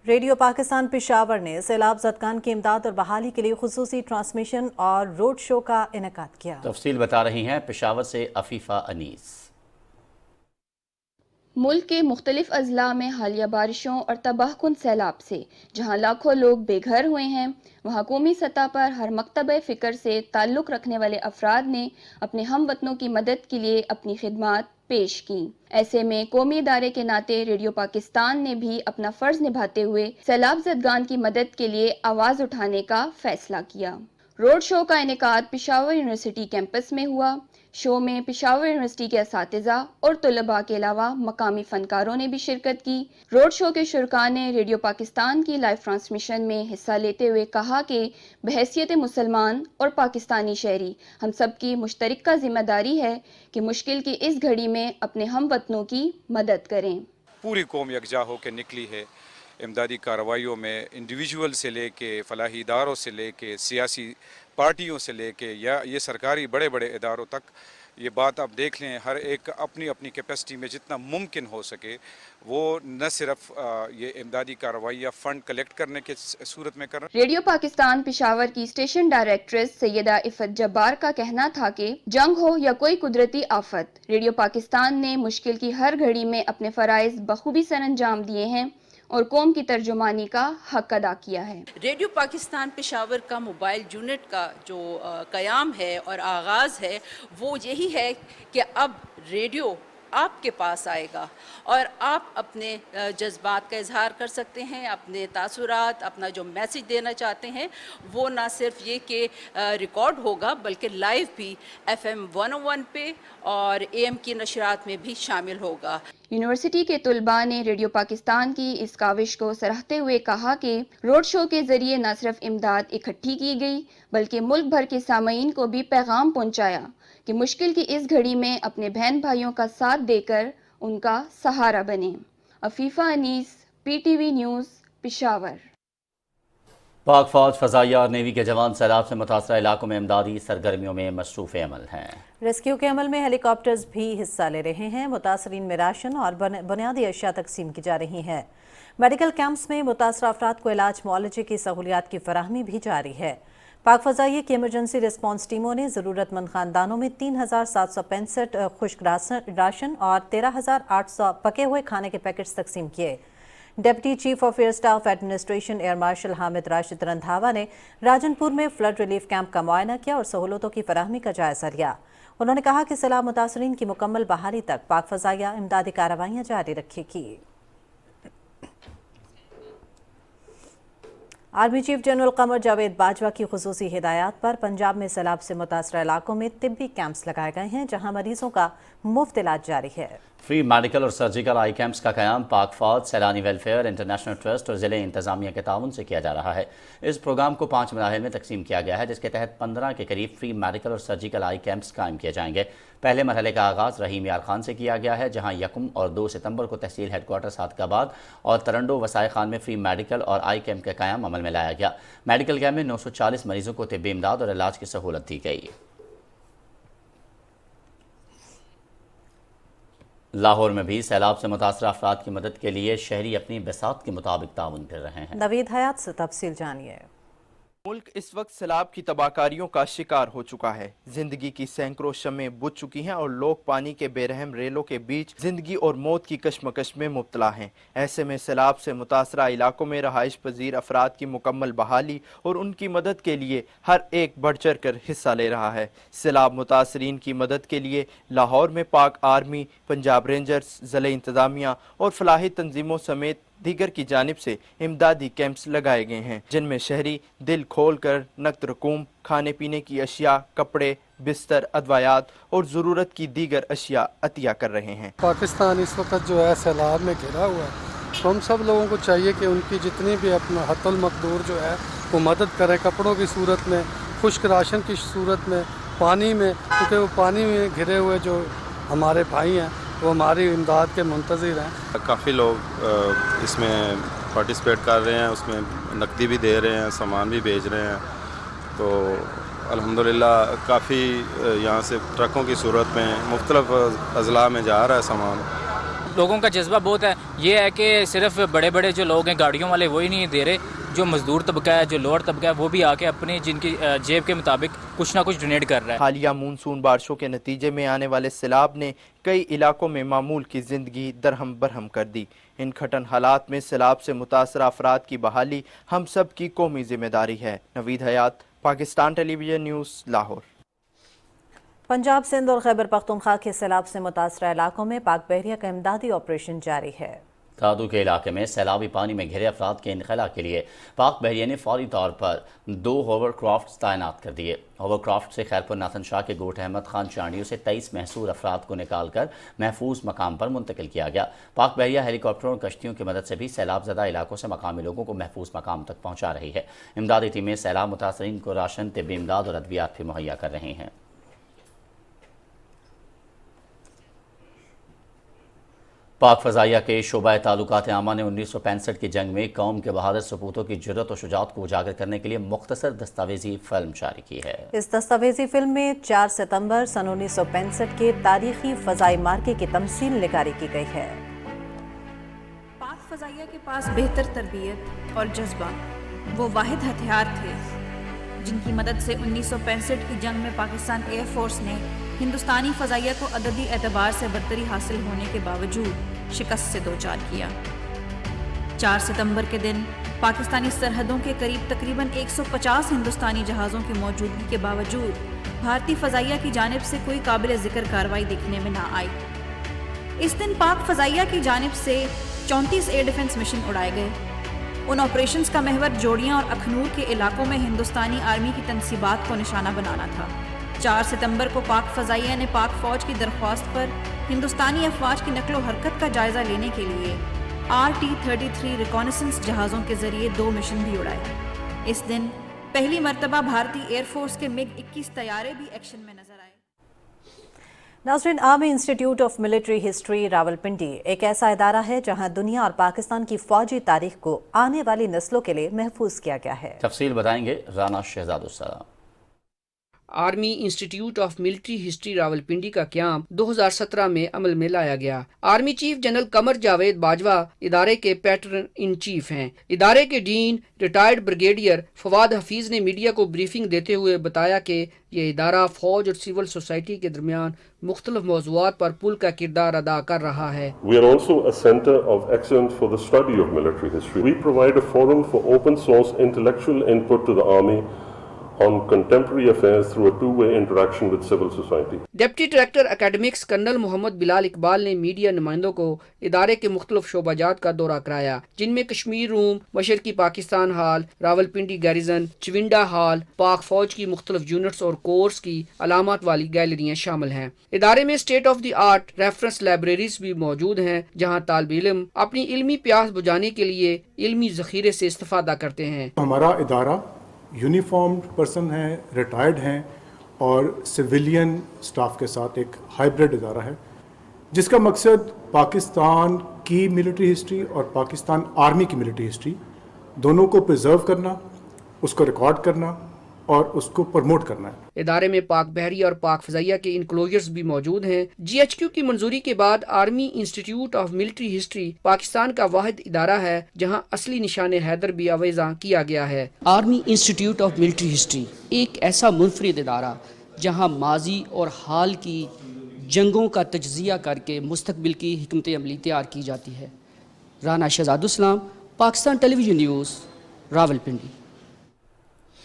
ریڈیو پاکستان پشاور نے سیلاب زدگان کی امداد اور بحالی کے لیے خصوصی ٹرانسمیشن اور روڈ شو کا انعقاد کیا۔ تفصیل بتا رہی ہیں پشاور سے عفیفہ انیس۔ ملک کے مختلف اضلاع میں حالیہ بارشوں اور تباہ کن سیلاب سے جہاں لاکھوں لوگ بے گھر ہوئے ہیں، وہاں قومی سطح پر ہر مکتبہ فکر سے تعلق رکھنے والے افراد نے اپنے ہم وطنوں کی مدد کے لیے اپنی خدمات پیش کی۔ ایسے میں قومی ادارے کے ناطے ریڈیو پاکستان نے بھی اپنا فرض نبھاتے ہوئے سیلاب زدگان کی مدد کے لیے آواز اٹھانے کا فیصلہ کیا۔ روڈ شو کا انعقاد پشاور یونیورسٹی کیمپس میں ہوا۔ شو میں پشاور یونیورسٹی کے اساتذہ اور طلباء کے علاوہ مقامی فنکاروں نے بھی شرکت کی۔ روڈ شو کے شرکاء نے ریڈیو پاکستان کی لائیو ٹرانسمیشن میں حصہ لیتے ہوئے کہا کہ بحیثیت مسلمان اور پاکستانی شہری ہم سب کی مشترکہ ذمہ داری ہے کہ مشکل کی اس گھڑی میں اپنے ہم وطنوں کی مدد کریں۔ پوری قوم یکجا ہو کے نکلی ہے امدادی کارروائیوں میں، انڈیویجول سے لے کے فلاحی اداروں سے لے کے صیاسی پارٹیوں سے لے کے یا یہ سرکاری بڑے بڑے اداروں تک۔ یہ بات آپ دیکھ لیں، ہر ایک اپنی اپنی کیپیسٹی میں جتنا ممکن ہو سکے وہ نہ صرف یہ امدادی کارروائی یا فنڈ کلیکٹ کرنے کے صورت میں کر رہے ہیں۔ ریڈیو پاکستان پشاور کی اسٹیشن ڈائریکٹریس سیدہ عفت جبار کا کہنا تھا کہ جنگ ہو یا کوئی قدرتی آفت، ریڈیو پاکستان نے مشکل کی ہر گھڑی میں اپنے فرائض بخوبی سر انجام دیے ہیں اور قوم کی ترجمانی کا حق ادا کیا ہے۔ ریڈیو پاکستان پشاور کا موبائل یونٹ کا جو قیام ہے اور آغاز ہے وہ یہی ہے کہ اب ریڈیو आपके पास आएगा और आप अपने जज्बात का इजहार कर सकते हैं, अपने तासुरात, अपना जो मैसेज देना चाहते हैं वो ना सिर्फ ये कि रिकॉर्ड होगा बल्कि लाइव भी FM 101 पे और AM की नशरात में भी शामिल होगा। यूनिवर्सिटी के तुलबा ने रेडियो पाकिस्तान की इस काविश को सराहते हुए कहा कि रोड शो के जरिए न सिर्फ इमदाद इकट्ठी की गई बल्कि मुल्क भर के सामीन को भी पैगाम पहुंचाया कि मुश्किल की इस घड़ी में अपने बहन भाइयों का साथ देकर उनका सहारा बने। Afifa Anees, PTV news, Peshawar. पाक फौज, फजाइया और नेवी के जवान सैलाब से मुतासरा इलाकों में इमदादी सरगर्मियों में मसरूफ़ अमल हैं। रेस्क्यू के अमल में हेलीकॉप्टर्स भी हिस्सा ले रहे हैं। मुतासरीन में राशन और बुनियादी अशिया तकसीम की जा रही हैं। मेडिकल कैंप्स में मुतासरा अफराद को इलाज मुआलजे की सहूलियात की फराहमी भी जारी है। पाक फजाइया की इमरजेंसी रिस्पॉन्स टीमों ने ज़रूरतमंद ख़ानदानों में 3765 खुश्क राशन और 13800 पके हुए खाने के पैकेट्स तकसीम किए। Deputy chief of air staff administration air marshal Hamid Rashid Randhawa ने राजनपुर में फ्लड रिलीफ कैंप का मुआयना किया और सहूलतों की फराहमी का जायजा लिया। उन्होंने कहा कि सैलाब मुतासरीन की मुकम्मल बहाली तक पाक फजाइया इमदादी कार्रवाइयाँ जारी रखेगी। Army chief general Qamar Javed Bajwa की खुसूसी हिदायत पर पंजाब में सैलाब से मुतासरा इलाकों में तिब्बी कैंप्स लगाए गए हैं, जहां मरीजों का मुफ्त इलाज जारी है। फ्री मेडिकल और सर्जिकल आई कैंप्स का क़याम पाक फौज, सैलानी वेलफेयर इंटरनेशनल ट्रस्ट और ज़िले इंतज़ामिया के ताउन से किया जा रहा है। इस प्रोग्राम को 5 मराहिल में तकसीम किया गया है, जिसके तहत 15 के करीब फ्री मेडिकल और सर्जिकल आई कैंप्स कायम किए जाएंगे। पहले मरहले का आगाज़ रहीम यार खान से किया गया है, जहाँ 1 और 2 सितंबर को तहसील हेडक्वार्टर सादकाबाद और तरंडो वसाए खान में फ्री मेडिकल और आई कैंप का क़याम अमल में लाया गया। मेडिकल कैंप में 940 मरीजों को तिब्बी इमदाद और इलाज की सहूलत दी गई। लाहौर में भी सैलाब से मुतासरा अफराद की मदद के लिए शहरी अपनी बिसात के मुताबिक ताउन कर रहे हैं। नवीद हयात से तफसील जानिए। मुल्क इस वक्त सैलाब की तबाहकारियों का शिकार हो चुका है। जिंदगी की सैकड़ों शमें बुझ चुकी हैं और लोग पानी के बेरहम रेलों के बीच जिंदगी और मौत की कशमकश में मुब्तला हैं। ऐसे में सैलाब से मुतासरा इलाकों में रहाइश पजीर अफराद की मुकम्मल बहाली और उनकी मदद के लिए हर एक बढ़ चढ़ कर हिस्सा ले रहा है। सैलाब मुतासरीन की मदद के लिए लाहौर में पाक आर्मी, पंजाब रेंजर्स, ज़िले इंतज़ामिया और फलाही तंजीमों समेत दीगर की जानिब से इमदादी कैंप्स लगाए गए हैं, जिनमें शहरी दिल खोल कर नक़द रकूम, खाने पीने की अशिया, कपड़े, बिस्तर, अदवायात और ज़रूरत की दीगर अशिया अतिया कर रहे हैं। पाकिस्तान इस वक्त जो है सैलाब में घिरा हुआ है, तो हम सब लोगों को चाहिए कि उनकी जितनी भी अपना हतुल मकदूर जो है वो मदद करें, कपड़ों की सूरत में, खुश्क राशन की सूरत में, पानी में, क्योंकि वो पानी में घिरे हुए जो हमारे भाई हैं वो हमारी इमदाद के मुंतज़िर हैं। काफ़ी लोग इसमें पार्टिसिपेट कर रहे हैं, उसमें नकदी भी दे रहे हैं, सामान भी भेज रहे हैं। तो अल्हम्दुलिल्लाह काफ़ी यहाँ से ट्रकों की सूरत में मुख्तलिफ अज़ला में जा रहा है सामान। लोगों का जज्बा बहुत है। ये है कि सिर्फ बड़े बड़े जो लोग हैं गाड़ियों वाले वही नहीं दे रहे, जो मजदूर तबका है, जो लोअर तबका है, वो भी आके अपनी जिनकी जेब के मुताबिक कुछ ना कुछ डोनेट कर रहा है। हालिया मानसून बारिशों के नतीजे में आने वाले सैलाब ने कई इलाकों में मामूल की जिंदगी दरहम बरहम कर दी। इन खटन हालात में सैलाब से मुतासरा अफराद की बहाली हम सब की कौमी जिम्मेदारी है। नवीद हयात, पाकिस्तान टेलीविजन न्यूज़, लाहौर। पंजाब, सिंध और खैबर पख्तूनख्वा के सैलाब से मुतासरा इलाकों में पाक बहरिया का इमदादी ऑपरेशन जारी है। दादू के इलाके में सैलाबी पानी में घिरे अफराद के इनखला के लिए पाक बहरिया ने फौरी तौर पर 2 होवरक्राफ्ट तैनात कर दिए। होवरक्राफ्ट से खैरपुर नाथन शाह के गोट अहमद खान चांडियों से 23 महसूर अफराद को निकाल कर महफूज मकाम पर मुंतकिल किया गया। पाक बहरिया हेलीकॉप्टरों और कश्तियों की मदद से भी सैलाब ज़दा इलाकों से मकामी लोगों को महफूज मकाम तक पहुँचा रही है। इमदादी टीमें सैलाब मुतासरीन को राशन, तिब्बी इमदाद और अद्वियात भी मुहैया कर रही हैं। पाक फजाइया के शोबा ताल्लुकात आमा ने 1965 की जंग में कौम के बहादुर सपूतों की जुर्रत और शुजात को उजागर करने के लिए मुख्तसर दस्तावेजी फिल्म जारी की है। इस दस्तावेजी फिल्म में 4 सितंबर सन 1965 के तारीखी फजाई मार्के की तमसील निगारी की गई है। पाक फजाइया के पास बेहतर तरबियत और जज्बा वो वाहिद हथियार थे जिनकी मदद से 1965 की जंग में पाकिस्तान एयरफोर्स ने हिंदुस्तानी फजाइया को अददी एतबार से बर्तरी हासिल होने के बावजूद शिकस्त से दो चार किया। 4 सितंबर के दिन पाकिस्तानी सरहदों के करीब तकरीबन 150 हिंदुस्तानी जहाज़ों की मौजूदगी के बावजूद भारतीय फजाइया की जानिब से कोई काबिल ज़िक्र कार्रवाई देखने में ना आई। इस दिन पाक फजाइया की जानिब से 34 एयर डिफेंस मिशन उड़ाए गए। उन ऑपरेशंस का महवर जोड़ियाँ और अखनूर के इलाकों में हिंदुस्तानी आर्मी की तनसीबात को निशाना बनाना था। 4 सितंबर को पाक फजाइया ने पाक फौज की दरख्वास्त पर हिंदुस्तानी अफवाज की नकलो हरकत का जायजा लेने के लिए RT-33 रिकॉनेसेंस जहाज़ों के जरिए 2 मिशन भी उड़ाए। इस दिन पहली मर्तबा भारतीय एयरफोर्स के MiG-21 तैयारे भी एक्शन में नजर आए। नाज़रीन, army institute of military history Rawalpindi एक ऐसा इदारा है जहां दुनिया और पाकिस्तान की फौजी तारीख को आने वाली नस्लों के लिए महफूज किया गया है। तफसील बताएंगे Rana Shahzadussalam. Army institute of military history Rawalpindi का क़याम 2017 में अमल में लाया गया। Army chief general Qamar Javed Bajwa इदारे के पैटर्न इन चीफ हैं। इदारे के dean retired brigadier Fawad Hafeez ने मीडिया को ब्रीफिंग देते हुए बताया कि ये इदारा फौज और सिविल सोसाइटी के दरमियान मुख्तलिफ मौज़ूआत पर पुल का किरदार अदा कर रहा है। We are also a center of excellence for the study of military history. We provide a forum for open source intellectual input to the army on contemporary affairs through a two-way interaction with civil society. Deputy director academics colonel Mohammad Bilal Iqbal ने media नुमाइंदों को इदारे के मुख्तलिफ शोबाजात का दौरा कराया, जिनमें Kashmir room, मशरकी Pakistan हाल, Rawalpindi garrison, Chavinda हाल, पाक फौज की मुख्तलिफ यूनिट्स और कोर्स की अलामत वाली गैलरियाँ शामिल हैं। इदारे में state of the art reference libraries भी मौजूद हैं, जहाँ तालिब इल्म अपनी इल्मी प्यास बुझाने के लिए इल्मी ज़ख़ीरे से इस्तेफादा करते हैं। हमारा इदारा यूनिफॉर्म्ड पर्सन हैं, रिटायर्ड हैं और सिविलियन स्टाफ के साथ एक हाइब्रिड इदारा है, जिसका मकसद पाकिस्तान की मिलिट्री हिस्ट्री और पाकिस्तान आर्मी की मिलिट्री हिस्ट्री दोनों को प्रिजर्व करना, उसको रिकॉर्ड करना और उसको प्रमोट करना है। इदारे में पाक बहरी और पाक फजाइया के इनक्लोजर्स भी मौजूद हैं। GHQ की मंजूरी के बाद army institute of military history Pakistan का वाहिद इदारा है जहां असली निशान हैदर भी अवेज़ा किया गया है। Army institute of military history एक ऐसा मुनफरिद इदारा जहां माजी और हाल की जंगों का तज्ज़िया करके मुस्तकबिल की हिकमत अमली तैयार की जाती है। Rana Shahzadussalam, Pakistan television news, Rawalpindi.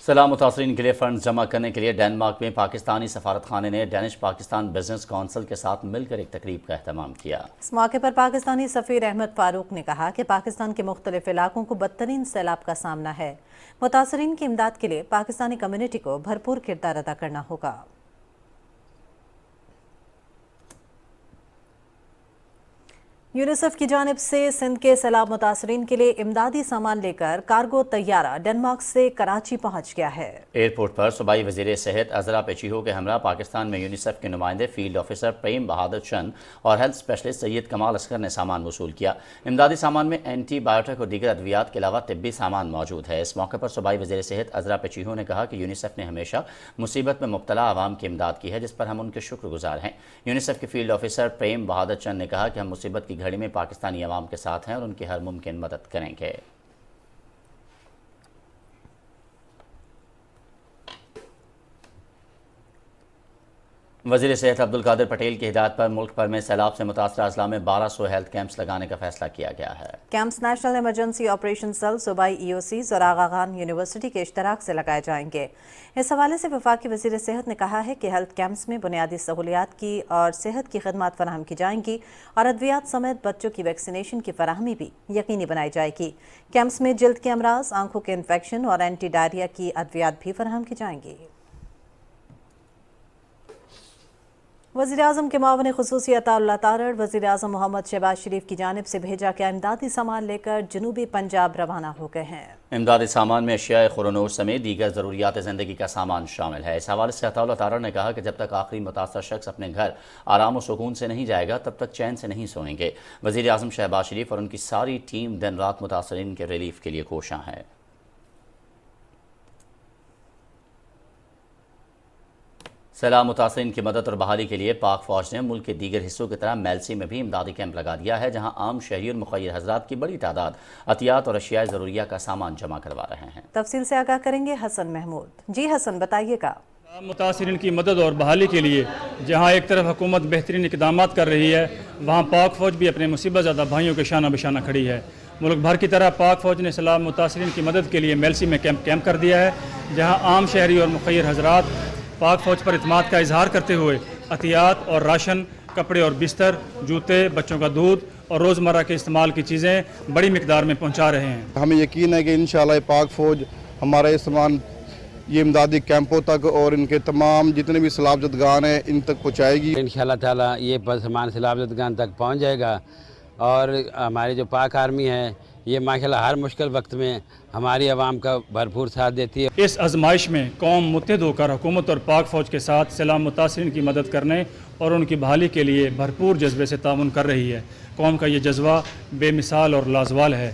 सलाम मुतासरीन के लिए फ़ंड जमा करने के लिए डेनमार्क में पाकिस्तानी सफारत खाने ने डेनिश पाकिस्तान बिजनेस काउंसिल के साथ मिलकर एक तकरीब का एहतमाम किया। इस मौके पर पाकिस्तानी सफ़ीर अहमद फारूक ने कहा कि पाकिस्तान के मुख्तलिफ इलाकों को बदतरीन सैलाब का सामना है। मुतासरीन की इमदाद के लिए पाकिस्तानी कम्युनिटी को भरपूर किरदार अदा करना होगा। यूनिसेफ की जानिब से सिंध के सैलाब मुतासरीन के लिए इमदादी सामान लेकर कार्गो तैयारा डेनमार्क से कराची पहुंच गया है। एयरपोर्ट पर सूबाई वज़ीर सेहत अजरा पेचीहो के हमरा पाकिस्तान में यूनिसेफ के नुमाइंदे फील्ड ऑफिसर प्रेम बहादुर चंद और हेल्थ स्पेशलिस्ट सैयद कमाल असगर ने सामान वसूल किया। इमदादी सामान में एंटीबायोटिक और दीगर अद्वियात के अलावा तिब्बी सामान मौजूद है। इस मौके पर सूबाई वज़ीर सेहत अजरा पेचीहो ने कहा कि यूनिसेफ ने हमेशा मुसीबत में मुब्तला आवाम की इमदाद की है, जिस पर हम उनके शुक्रगुजार हैं। यूनिसेफ के फील्ड ऑफिसर प्रेम बहादुर चंद ने कहा कि हम मुसीबत की घड़ी में पाकिस्तानी अवाम के साथ हैं और उनकी हर मुमकिन मदद करेंगे। वज़ीर सेहत अब्दुल कादिर पटेल की हिदायत पर मुल्क भर में सैलाब से मुतासरा अजला में 1200 हेल्थ कैंप्स लगाने का फैसला किया गया है। Camps national emergency operation cell, सूबाई EOCs और आगा खान यूनिवर्सिटी के इश्तराक से लगाए जाएंगे। इस हवाले से वफाकी वज़ीर सेहत ने कहा है कि हेल्थ कैंप्स में बुनियादी सहूलियात की और सेहत की खदमात फराहम की जाएंगी और अद्वियात समेत बच्चों की वैक्सीनेशन की फराहमी भी यकीनी बनाई जाएगी। कैंप्स में जल्द के अमराज, आंखों के इन्फेक्शन और एंटी डायरिया की अद्वियात भी फराहम की जाएंगी। वज़ीर आज़म के मावन ख़ुसूसी अताउल्लाह तारड़ वज़ीर आज़म मोहम्मद शहबाज शरीफ की जानिब से भेजा गया इमदादी सामान लेकर जनूबी पंजाब रवाना हो गए हैं। इमदादी सामान में अशिया खुरनूर समेत दीगर ज़रूरियात ज़िंदगी का सामान शामिल है। इस हवाले से अताउल्लाह तारड़ ने कहा कि जब तक आखिरी मुतासर शख्स अपने घर आराम और सुकून से नहीं जाएगा तब तक चैन से नहीं सोएंगे। वज़ीर आज़म शहबाज शरीफ और उनकी सारी टीम दिन रात मुतासरीन के रिलीफ के लिए कोशां है। सैलाब मुतासरीन की मदद और बहाली के लिए पाक फौज ने मुल्क के दीगर हिस्सों की तरह मेलसी में भी इमदादी कैंप लगा दिया है, जहां आम शहरी और मुखय्यर हजरात की बड़ी तादाद अतियात और अशिया ज़रूरिया का सामान जमा करवा रहे हैं। तफसील से आगाह करेंगे हसन महमूद। जी हसन, बताइएगा। मुतासरीन की मदद और बहाली के लिए जहाँ एक तरफ हुकूमत बेहतरीन इक़दाम कर रही है, वहाँ पाक फ़ौज भी अपने मुसीबत ज़्यादा भाइयों के शाना बशाना खड़ी है। मुल्क भर की तरह पाक फ़ौज ने सैलाब मुतासरीन की मदद के लिए मेलसी में कैंप कर दिया है, जहाँ आम शहरी और मुखय्यर हजरात पाक फ़ौज पर इत्मीनान का इजहार करते हुए अतियात और राशन कपड़े और बिस्तर, जूते, बच्चों का दूध और रोज़मर्रा के इस्तेमाल की चीज़ें बड़ी मिकदार में पहुँचा रहे हैं। हमें यकीन है कि इंशाअल्लाह पाक फ़ौज हमारा ये सामान ये इमदादी कैंपों तक और इनके तमाम जितने भी सैलाब ज़दगान हैं इन तक पहुँचाएगी। इंशाअल्लाह ताला ये सामान सैलाब ज़दगान तक पहुँच जाएगा और हमारी जो पाक आर्मी है ये माशाल्लाह हर मुश्किल वक्त में हमारी आवाम का भरपूर साथ देती है। इस आजमाइश में कौम मुत्तहिद होकर हुकूमत और पाक फ़ौज के साथ सैलाब मुतासरीन की मदद करने और उनकी बहाली के लिए भरपूर जज्बे से ताउन कर रही है। कौम का ये जज्बा बेमिसाल और लाजवाल है।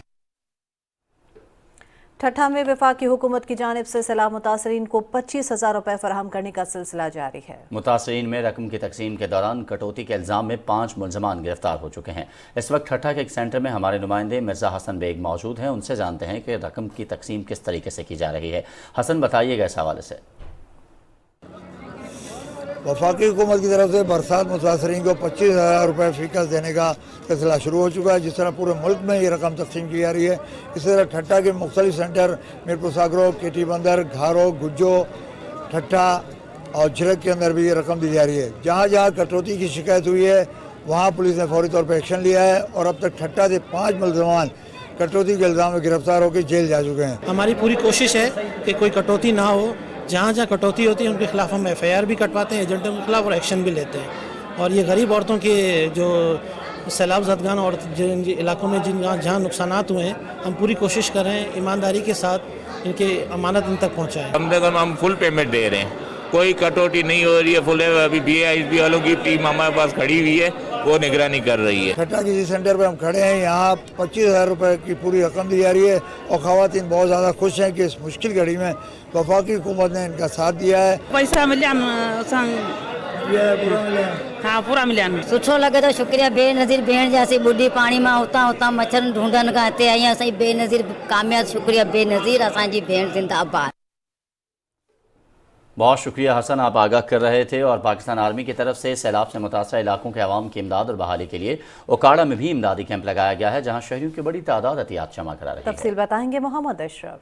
ठट्ठा में वफाकी हुकूमत की जानिब से सैलाब मुतासरीन को 25,000 रुपये फराहम करने का सिलसिला जारी है। मुतासरीन में रकम की तकसीम के दौरान कटौती के इल्ज़ाम में 5 मुलजमान गिरफ्तार हो चुके हैं। इस वक्त ठट्ठा के एक सेंटर में हमारे नुमाइंदे मिर्ज़ा हसन बेग मौजूद हैं। उनसे जानते हैं कि रकम की तकसीम किस तरीके से की जा रही है। हसन, बताइएगा इस हवाले से। वफाकी हुकूमत की तरफ से बरसात मुतासरीन को 25,000 रुपये फ़ीकस देने का सिलसिला शुरू हो चुका है। जिस तरह पूरे मुल्क में ये रकम तकसीम की जा रही है, इसी तरह ठट्ठा के मुख्तलिफ सेंटर मीरपुर सागरो, केटी बंदर, घारो, गुज्जो, ठट्ठा और झिरक के अंदर भी ये रकम दी जा रही है। जहाँ जहाँ कटौती की शिकायत हुई है वहाँ पुलिस ने फौरी तौर पर एक्शन लिया है और अब तक ठट्ठा से 5 मुलजमान कटौती के इल्ज़ाम में गिरफ्तार होकर जेल जा चुके हैं। हमारी पूरी कोशिश है कि कोई कटौती ना हो। जहाँ जहाँ कटौती होती है उनके खिलाफ हम FIR भी कटवाते हैं एजेंटों के खिलाफ और एक्शन भी लेते हैं। और ये गरीब औरतों के जो सैलाब ज़दगान और जिन इलाकों में जहाँ नुकसानात हुए हैं, हम पूरी कोशिश कर रहे हैं ईमानदारी के साथ इनके अमानत इन तक पहुँचाएँ। कम से कम हम फुल पेमेंट दे रहे हैं, कोई कटौती नहीं हो रही है। फुल अभी BISB वालों की टीम हमारे पास खड़ी हुई है, वो निगरानी कर रही है। ठट्ठा किसी सेंटर पे हम खड़े हैं, यहाँ 25,000 रुपये की पूरी रकम दी जा रही है और ख़वातीन बहुत ज़्यादा खुश हैं कि इस मुश्किल घड़ी में वफाकी हुकूमत ने इनका साथ दिया है। पैसा मिले हाँ पूरा मिले सुठो लगे तो शुक्रिया। बेनज़ीर भेण जैसी बुढ़ी पानी में उतां उतां मच्छर ढूंढन का हिते आई असां बेनज़ीर कामयाब। शुक्रिया बेनज़ीर, असांजी भेण जिंदाबाद। बहुत शुक्रिया हसन, आप आगाह कर रहे थे। और पाकिस्तान आर्मी की तरफ से सैलाब से मुतासर इलाकों के अवाम की इमदाद और बहाली के लिए ओकाड़ा में भी इमदादी कैंप लगाया गया है, जहां शहरियों की बड़ी तादाद एहतियात जमा करा रही है। तफसील बताएंगे मोहम्मद अशरफ।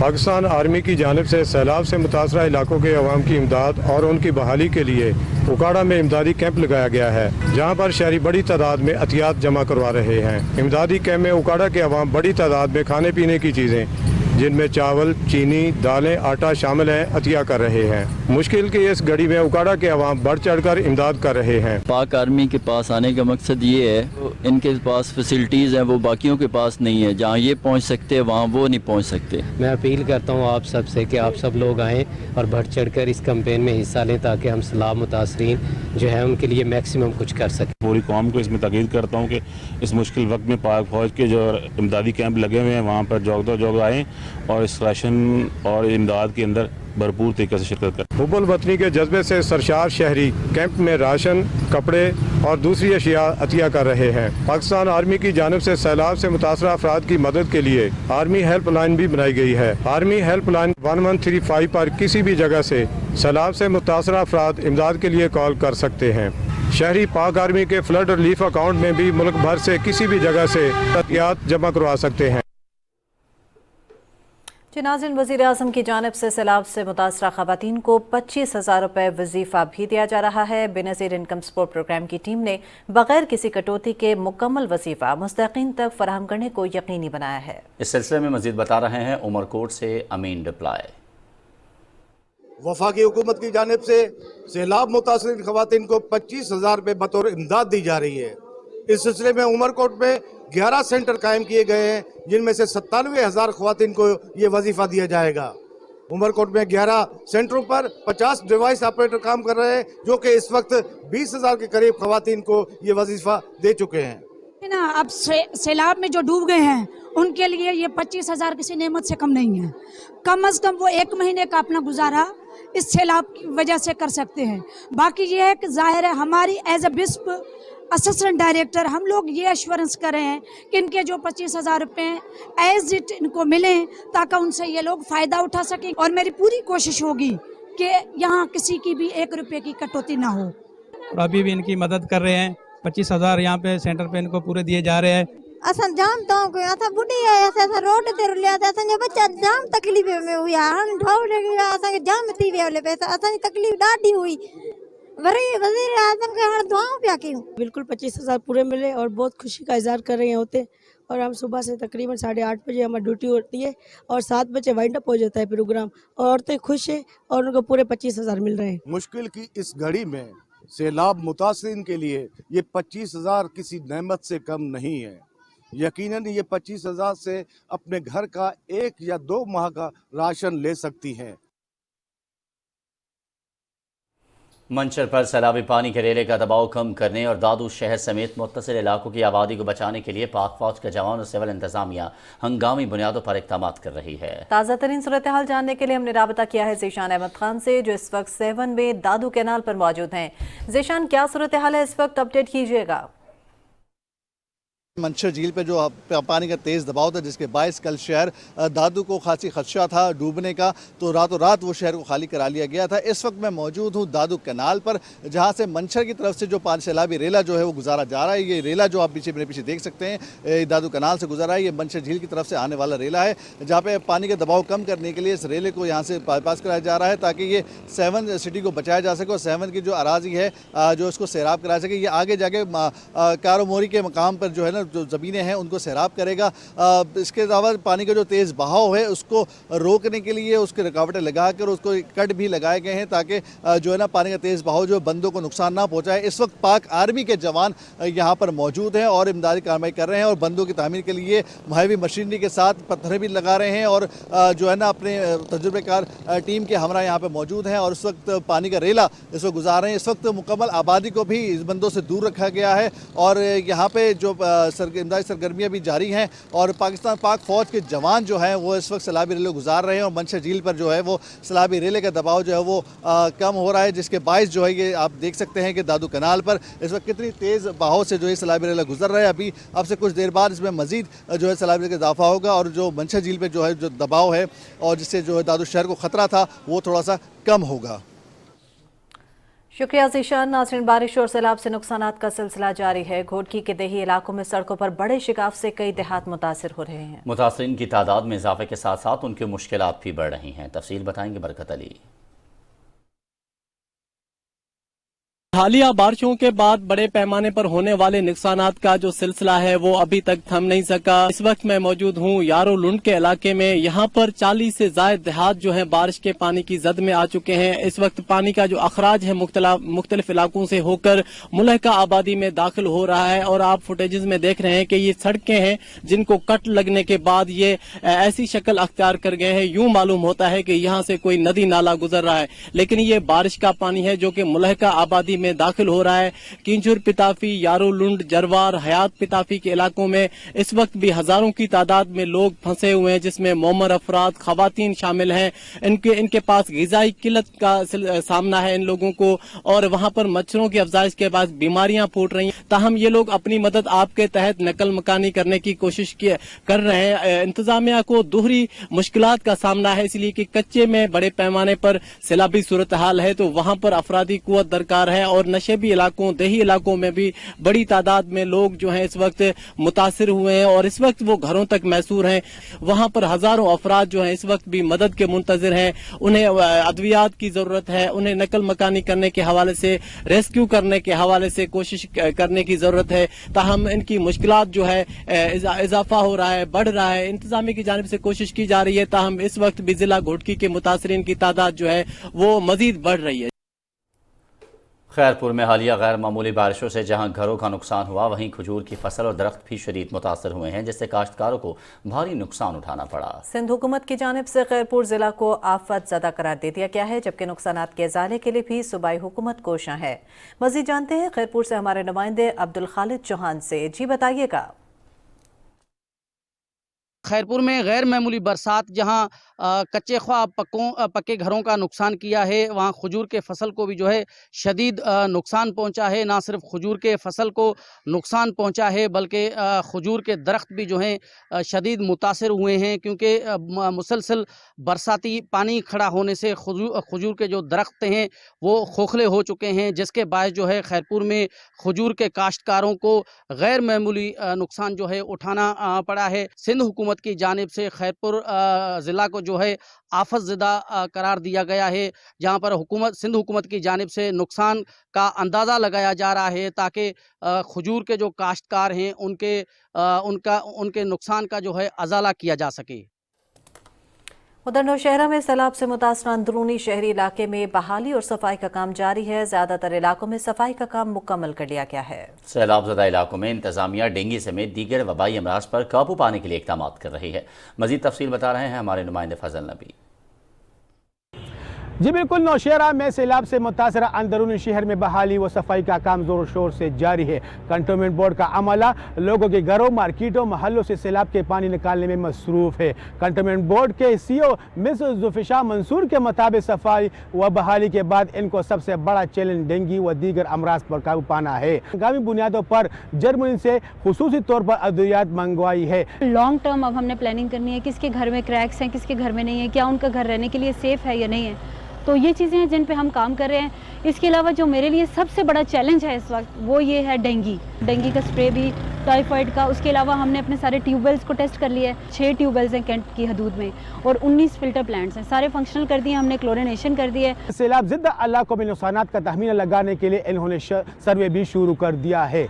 पाकिस्तान आर्मी की जानिब से सैलाब से मुतासरा इलाकों के अवाम की इमदाद और उनकी बहाली के लिए ओकाड़ा में इमदादी कैंप लगाया गया है, जहां पर शहरी बड़ी तादाद में एहतियात जमा करवा रहे हैं। इमदादी कैंप में ओकाड़ा के अवाम बड़ी तादाद में खाने पीने की चीज़ें जिनमें चावल, चीनी, दालें, आटा शामिल हैं अतिया कर रहे हैं। मुश्किल की इस घड़ी में उकाड़ा के अवाम बढ़ चढ़ कर इमदाद कर रहे हैं। पाक आर्मी के पास आने का मकसद ये है, इनके पास फैसिलिटीज़ हैं वो बाकियों के पास नहीं है। जहाँ ये पहुँच सकते हैं वहाँ वो नहीं पहुँच सकते। मैं अपील करता हूँ आप सब से कि आप सब लोग आएँ और बढ़ चढ़ कर इस कैंपेन में हिस्सा लें, ताकि हम सैलाब मुतासरीन जो है उनके लिए मैक्सिमम कुछ कर सकें। पूरी कौम को इसमें ताकीद करता हूँ कि इस मुश्किल वक्त में पाक फौज के जो इमदादी कैंप लगे हुए हैं वहाँ पर जोग आएँ और इस राशन और इमदाद के अंदर भरपूर तरीके से शिरकत करें। हुब्बुल वतनी के जज्बे से सरशार शहरी कैंप में राशन, कपड़े और दूसरी अशिया अतिया कर रहे हैं। पाकिस्तान आर्मी की जानिब से सैलाब से मुतासरा अफराद की मदद के लिए आर्मी हेल्प लाइन भी बनाई गई है। आर्मी हेल्प लाइन 1135 पर किसी भी जगह से सैलाब से मुतासरा अफराद इमदाद के लिए कॉल कर सकते हैं। शहरी पाक आर्मी के फ्लड रिलीफ अकाउंट में भी मुल्क भर से किसी भी जगह से एहतियात जमा करवा सकते हैं। नाज़रीन, वज़ीर आज़म की जानिब से सैलाब से मुतासरा ख़वातीन को 25,000 रुपये वजीफ़ा भी दिया जा रहा है। बेनज़ीर इनकम सपोर्ट प्रोग्राम की टीम ने बग़ैर किसी कटौती के मुकम्मल वजीफ़ा मुस्तक़ीन तक फराहम करने को यकीनी बनाया है। इस सिलसिले में मज़ीद बता रहे हैं उमरकोट से अमीन डिप्लाई। वफाकी हुकूमत की जानिब से सैलाब मुतासरीन ख़वातीन को 25,000 रुपये बतौर इमदाद दी जा रही है। इस सिलसिले में उमरकोट में 11 सेंटर कायम किए गए हैं, जिनमें से 97,000 ख़वातीन को ये वजीफ़ा दिया जाएगा। उमरकोट में 11 सेंटरों पर 50 डिवाइस ऑपरेटर काम कर रहे हैं, जो कि इस वक्त 20,000 के करीब ख़वातीन को ये वजीफ़ा दे चुके हैं। ना अब सैलाब में जो डूब गए हैं उनके लिए ये 25,000 किसी नेमत से कम नहीं है। कम अज़ कम वो 1 महीने का अपना गुजारा इस सैलाब की वजह से कर सकते हैं। बाकी ये है कि जाहिर है हमारी एज ए बिस्प असिस्टेंट डायरेक्टर हम लोग ये एश्योरेंस कर रहे हैं कि इनके जो 25,000 रुपये एज इट इनको मिलें, ताकि उनसे ये लोग फ़ायदा उठा सकें। और मेरी पूरी कोशिश होगी कि यहाँ किसी की भी 1 रुपये की कटौती ना हो। और अभी भी इनकी मदद कर रहे हैं। 25,000 यहाँ पे सेंटर पे इनको पूरे दिए जा रहे हैं। असां जाम तो असां बुढ़ी है, असां रोड ते रुलिया त असांजा बच्चा जाम तकलीफ़ में हुआ। हाणे ढोल असांखे जाम थी विया पैसा, असांजी तकलीफ़ ॾाढी हुई। वज़ीर आज़म के हम दुआओं पिया कयूं। बिल्कुल 25,000 पूरे मिले और बहुत खुशी का इजहार कर रहे हैं होते, और हम सुबह से तकरीबन 8:30 बजे हमारी ड्यूटी होती है और 7 बजे वाइंड अप हो जाता है प्रोग्राम, और औरतें खुश हैं और उनको पूरे 25,000 मिल रहे हैं। मुश्किल की इस घड़ी में सैलाब मुतासरीन के लिए ये 25,000 किसी नेमत से कम नहीं है। यकीनन ये 25,000 से अपने घर का 1 या 2 माह का राशन ले सकती हैं। मंचर पर सैलाबी पानी के रेले का दबाव कम करने और दादू शहर समेत मुत्तसिल इलाकों की आबादी को बचाने के लिए पाक फौज के जवान और सिविल इंतजामिया हंगामी बुनियादों पर इक़दाम कर रही है। ताज़ा तरीन सूरत हाल जानने के लिए हमने राबता किया है ज़ीशान अहमद खान से, जो इस वक्त 7 में दादू कैनाल पर मौजूद हैं। ज़ीशान, क्या सूरत हाल है इस वक्त, अपडेट कीजिएगा। मंचर झील पे जो पानी का तेज़ दबाव था, जिसके बायस कल शहर दादू को खासी खदशा था डूबने का, तो रातों रात वो शहर को खाली करा लिया गया था। इस वक्त मैं मौजूद हूँ दादू कैनाल पर, जहाँ से मंचर की तरफ से जो पानी सैलाबी रेला जो है वो गुजारा जा रहा है। ये रेला जो आप मेरे पीछे देख सकते हैं दादू कैनाल से गुजारा है, ये मंचर झील की तरफ से आने वाला रेला है, जहाँ पे पानी का दबाव कम करने के लिए इस रेले को यहाँ से बाईपास कराया जा रहा है, ताकि ये 7 सिटी को बचाया जा सके और 7 की जो अराजी है जो इसको सैराब करा सके। ये आगे जाके कारोमोरी के मकाम पर जो है ना जो ज़मीनें हैं उनको सैराब करेगा। इसके अलावा पानी का जो तेज़ बहाव है उसको रोकने के लिए उसकी रुकावटें लगा कर उसको कट भी लगाए गए हैं, ताकि जो है ना पानी का तेज़ बहाव जो बंदों को नुकसान ना पहुँचाए। इस वक्त पाक आर्मी के जवान यहाँ पर मौजूद हैं और इमदादी कार्रवाई कर रहे हैं और बंदों की तामीर के लिए हैवी मशीनरी के साथ पत्थर भी लगा रहे हैं, और जो है ना अपने तजुर्बेकार टीम के हमरा यहाँ पर मौजूद हैं और इस वक्त पानी का रेला इस वक्त गुजार रहे हैं। इस वक्त मुकम्मल आबादी को भी इस बंदों से दूर रखा गया है और यहाँ पे जो इमदादी सरगर्मियाँ भी जारी हैं और पाकिस्तान पाक फ़ौज के जवान जो हैं वो इस वक्त सैलाबी रेले गुजार रहे हैं और मंचर झील पर जो है वो सैलाबी रेले का दबाव जो है वो कम हो रहा है, जिसके बायस जो है ये आप देख सकते हैं कि दादू कैनाल पर इस वक्त कितनी तेज़ बहाव से जो है सैलाबी रेला गुजर रहा है। अभी अब से कुछ देर बाद इसमें मज़ीद जो है सैलाबी रेले का इजाफा होगा और जो मंचर झील पर जो है जो दबाव है और जिससे जो है दादू शहर को ख़तरा था वो थोड़ा सा कम होगा। शुक्रिया ज़ीशान। नाज़रीन, बारिश और सैलाब से नुकसानात का सिलसिला जारी है। घोटकी के देही इलाकों में सड़कों पर बड़े शिकाफ से कई देहात मुतासिर हो रहे हैं। मुतासिरीन की तादाद में इजाफे के साथ साथ उनकी मुश्किलात भी बढ़ रही हैं। तफसील बताएंगे बरकत अली। हालिया बारिशों के बाद बड़े पैमाने पर होने वाले नुकसानात का जो सिलसिला है वो अभी तक थम नहीं सका। इस वक्त मैं मौजूद हूँ यारो लुंड के इलाके में। यहाँ पर 40 से ज्यादा देहात जो है बारिश के पानी की जद में आ चुके हैं। इस वक्त पानी का जो अखराज है मुख्तलिफ इलाकों से होकर मुलहका आबादी में दाखिल हो रहा है और आप फुटेजेस में देख रहे हैं कि ये सड़कें हैं जिनको कट लगने के बाद ये ऐसी शक्ल अख्तियार कर गए हैं, यूं मालूम होता है कि यहाँ से कोई नदी नाला गुजर रहा है, लेकिन ये बारिश का पानी है जो कि मुलहका आबादी में दाखिल हो रहा है। किंचुर पिताफी, यारो लुंड, जरवार, हयात पिताफी के इलाकों में इस वक्त भी हजारों की तादाद में लोग फंसे हुए हैं, जिसमें मोमर अफराद, खवातीन शामिल हैं। इनके पास ग़िज़ाई किल्लत का सामना है इन लोगों को और वहाँ पर मच्छरों की अफजाइश के बाद बीमारियां फूट रही हैं। ताहम ये लोग अपनी मदद आपके तहत नकल मकानी करने की कोशिश कर रहे हैं। इंतजामिया को दोहरी मुश्किलात का सामना है, इसलिए कि कच्चे में बड़े पैमाने पर सैलाबी सूरत हाल है तो वहाँ पर अफरादी कुव्वत दरकार है और नशेबी इलाकों, देही इलाकों में भी बड़ी तादाद में लोग जो हैं इस वक्त मुतासिर हुए हैं और इस वक्त वो घरों तक मैसूर हैं। वहाँ पर हजारों अफराद जो हैं इस वक्त भी मदद के मुंतजर हैं। उन्हें अद्वियात की जरूरत है, उन्हें नकल मकानी करने के हवाले से, रेस्क्यू करने के हवाले से कोशिश करने की जरूरत है। ताहम इनकी मुश्किलात जो है इजाफा हो रहा है, बढ़ रहा है। इंतजामी की जानिब से कोशिश की जा रही है, ताहम इस वक्त भी जिला घोटकी के मुतासरीन की तादाद जो है वो मजीद बढ़ रही है। खैरपुर में हालिया गैर मामूली बारिशों से जहां घरों का नुकसान हुआ, वहीं खजूर की फसल और दरख्त भी शदीद मुतासर हुए हैं, जिससे काश्तकारों को भारी नुकसान उठाना पड़ा। सिंध हुकूमत की जानिब से खैरपुर जिला को आफत ज़दा करार दे दिया गया है, जबकि नुकसानात के इज़ाले के लिए भी सूबाई हुकूमत कोशां है। मज़ीद जानते हैं खैरपुर से हमारे नुमाइंदे अब्दुल खालिद चौहान से। जी बताइएगा। खैरपुर में गैर मामूली बरसात जहां कच्चे ख्वाह पक्के घरों का नुकसान किया है, वहां खजूर के फसल को भी जो है शदीद नुकसान पहुंचा है। ना सिर्फ खजूर के फसल को नुकसान पहुंचा है बल्कि खजूर के दरख्त भी जो हैं शदीद मुतासर हुए हैं, क्योंकि मुसलसल बरसाती पानी खड़ा होने से खजूर के जो दरख्त हैं वो खोखले हो चुके हैं, जिसके बायस जो है खैरपुर में खजूर के काश्तकारों को गैर मामूली नुकसान जो है उठाना पड़ा है। सिंध हुकूमत हुकूमत की जानिब से खैरपुर ज़िला को जो है आफत ज़दा करार दिया गया है, जहाँ पर सिंध हुकूमत की जानिब से नुकसान का अंदाज़ा लगाया जा रहा है ताकि खजूर के जो काश्तकार हैं उनके नुकसान का जो है अजाला किया जा सके। उधर नौशहरा में सैलाब से मुतासर अंदरूनी शहरी इलाके में बहाली और सफाई का काम जारी है। ज़्यादातर इलाकों में सफाई का काम मुकम्मल कर लिया गया है। सैलाब ज़दा इलाकों में इंतजामिया डेंगू समेत दीगर वबाई अमराज पर काबू पाने के लिए इक़दाम कर रही है। मज़ीद तफसील बता रहे हैं हमारे नुमाइंदे फजल नबी। जी बिल्कुल, नौशहरा में सैलाब से मुतासर अंदरूनी शहर में बहाली व सफाई का काम जोर शोर से जारी है। कंटोनमेंट बोर्ड का अमला लोगों के घरों, मार्केटों, महल्लों से सैलाब के पानी निकालने में मसरूफ़ है। कंटोनमेंट बोर्ड के CEO मिस जुल्फिशा मंसूर के मुताबिक सफाई व बहाली के बाद इनको सबसे बड़ा चैलेंज डेंगू व दीगर अमराज पर काबू पाना है। आगामी बुनियादों पर जर्मनी से खुसूसी तौर पर अद्वियात मंगवाई है। लॉन्ग टर्म अब हमने प्लानिंग करनी है, किसके घर में क्रैक्स हैं, किसके घर में नहीं है, क्या उनका घर रहने के लिए सेफ़ है या नहीं है। तो ये चीज़ें हैं जिन पे हम काम कर रहे हैं। इसके अलावा जो मेरे लिए सबसे बड़ा चैलेंज है इस वक्त वो ये है डेंगू का स्प्रे भी, टाइफाइड का। उसके अलावा हमने अपने सारे ट्यूबवेल्स को टेस्ट कर लिया है। 6 ट्यूबवेल्स हैं कैंट की हदूद में और 19 फिल्टर प्लांट्स हैं, सारे फंक्शनल कर दिए हमने, क्लोरिनेशन कर दिया है। सैलाब ज़दा इलाकों में नुकसानात का तखमीना लगाने के लिए इन्होंने सर्वे भी शुरू कर दिया है।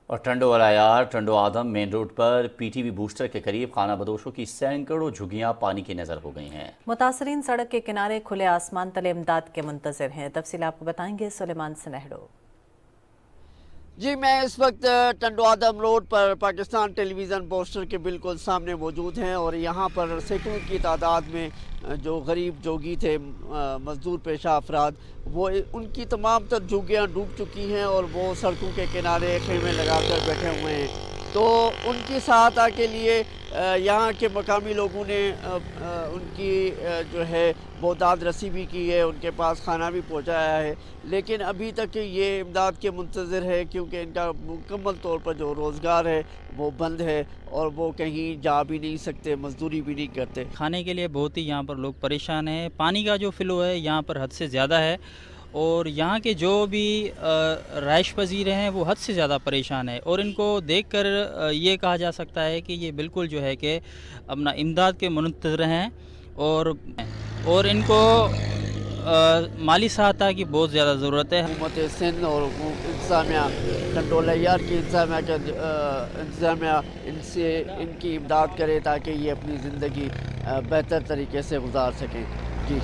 और टंडो अलायार टंडो आदम मेन रोड पर PTV बूस्टर के करीब खाना बदोशों की सैकड़ों झुग्गियां पानी की नजर हो गई हैं। मुतासरीन सड़क के किनारे खुले आसमान तले इमदाद के मुंतज़िर हैं। तफसील आपको बताएंगे सुलेमान सनहड़ो। जी, मैं इस वक्त टंडो आदम रोड पर पाकिस्तान टेलीविज़न पोस्टर के बिल्कुल सामने मौजूद हैं और यहाँ पर सैकड़ों की तादाद में जो गरीब जोगी थे, मजदूर पेशा अफराद, वो उनकी तमाम तर झुग्गियाँ डूब चुकी हैं और वो सड़कों के किनारे खेमे लगाकर बैठे हुए हैं। तो उनकी सहायता के लिए यहाँ के मकामी लोगों ने उनकी जो है वो दाद रसी भी की है, उनके पास खाना भी पहुँचाया है, लेकिन अभी तक ये इमदाद के मुंतज़िर है क्योंकि इनका मुकम्मल तौर पर जो रोज़गार है वो बंद है और वो कहीं जा भी नहीं सकते, मजदूरी भी नहीं करते। खाने के लिए बहुत ही यहाँ पर लोग परेशान हैं। पानी का जो फ़्लो है यहाँ पर हद से ज़्यादा है और यहाँ के जो भी राइश पजीर हैं वो हद से ज़्यादा परेशान है और इनको देखकर ये कहा जा सकता है कि ये बिल्कुल जो है कि अपना इमदाद के मुंतज़िर हैं और इनको माली सहायता की बहुत ज़्यादा ज़रूरत है। हुकूमत सिंध और इंतज़ामिया टंडो अलायार की इंतज़ामिया इनसे इनकी इमदाद करे ताकि ये अपनी ज़िंदगी बेहतर तरीके से गुजार सकें। जी।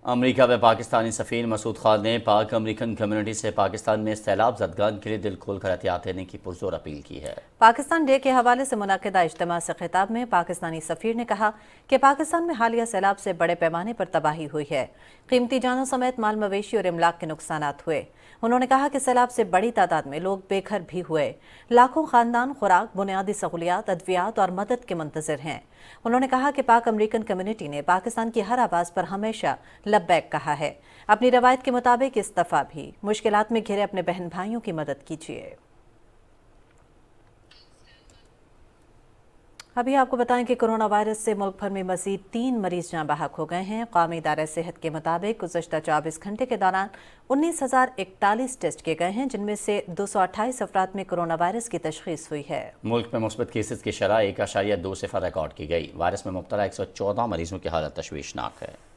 अमेरिका में पाकिस्तानी सफ़ीर मसूद खान ने पाक अमेरिकन कम्युनिटी से पाकिस्तान में सैलाब ज़दगान के लिए दिल खोल कर एहतियात लेने की पुरजोर अपील की है। पाकिस्तान डे के हवाले से मुनाकिदा इज्तिमा से खिताब में पाकिस्तानी सफ़ीर ने कहा कि पाकिस्तान में हालिया सैलाब से बड़े पैमाने पर तबाही हुई है, कीमती जानों समेत माल मवेशी और इमलाक के नुकसानात हुए। उन्होंने कहा कि सैलाब से बड़ी तादाद में लोग बेघर भी हुए, लाखों खानदान खुराक, बुनियादी सहूलियात, अद्वियात और मदद के मुंतज़िर हैं। उन्होंने कहा कि पाक अमेरिकन कम्युनिटी ने पाकिस्तान की हर आवाज़ पर हमेशा लब्बैक कहा है। अपनी रवायत के मुताबिक इस दफ़ा भी मुश्किलात में घिरे अपने बहन भाइयों की मदद कीजिए। अभी आपको बताएं कि कोरोना वायरस से मुल्क भर में मजीद 3 मरीज जाँ बहक हो गए हैं। क़ौमी इदारे सेहत के मुताबिक गुज़श्ता 24 घंटे के दौरान 19,041 टेस्ट किए गए हैं, जिनमें से 228 अफराद में कोरोना वायरस की तशख़ीस हुई है। मुल्क में मुस्बत केसेस की शरह 1.2 रिकॉर्ड की गई। वायरस में मुब्तला 114 मरीजों की हालत तशवीशनाक है।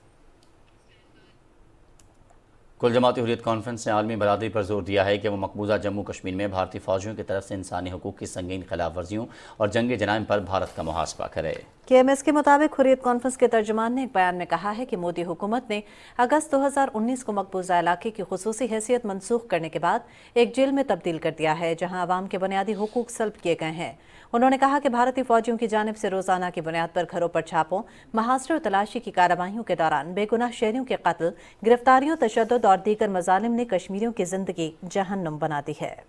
कुल जमाती हुर्रियत कॉन्फ्रेंस ने आलमी बरादरी पर जोर दिया है कि वो मकबूजा जम्मू कश्मीर में भारतीय फौजियों की तरफ से इंसानी हकूक़ की संगीन खिलाफ वर्जियों और जंग जराइम पर भारत का मुहासबा करे। KMS के मुताबिक हुर्रियत कॉन्फ्रेंस के तर्जुमान ने एक बयान में कहा है कि मोदी हुकूमत ने अगस्त 2019 को मकबूजा इलाके की खुसूसी हैसियत मनसूख करने के बाद एक जेल में तब्दील कर दिया है, जहां आवाम के बुनियादी हुकूक सल्ब किए गए हैं। उन्होंने कहा कि भारतीय फौजियों की जानिब से रोजाना की बुनियाद पर घरों पर छापों, महासरे और तलाशी की कार्रवाइयों के दौरान बेगुनाह शहरियों के कत्ल, गिरफ्तारियों, तशद्दुद और दीगर मजालिम ने कश्मीरियों की जिंदगी जहन्नुम बना दी है।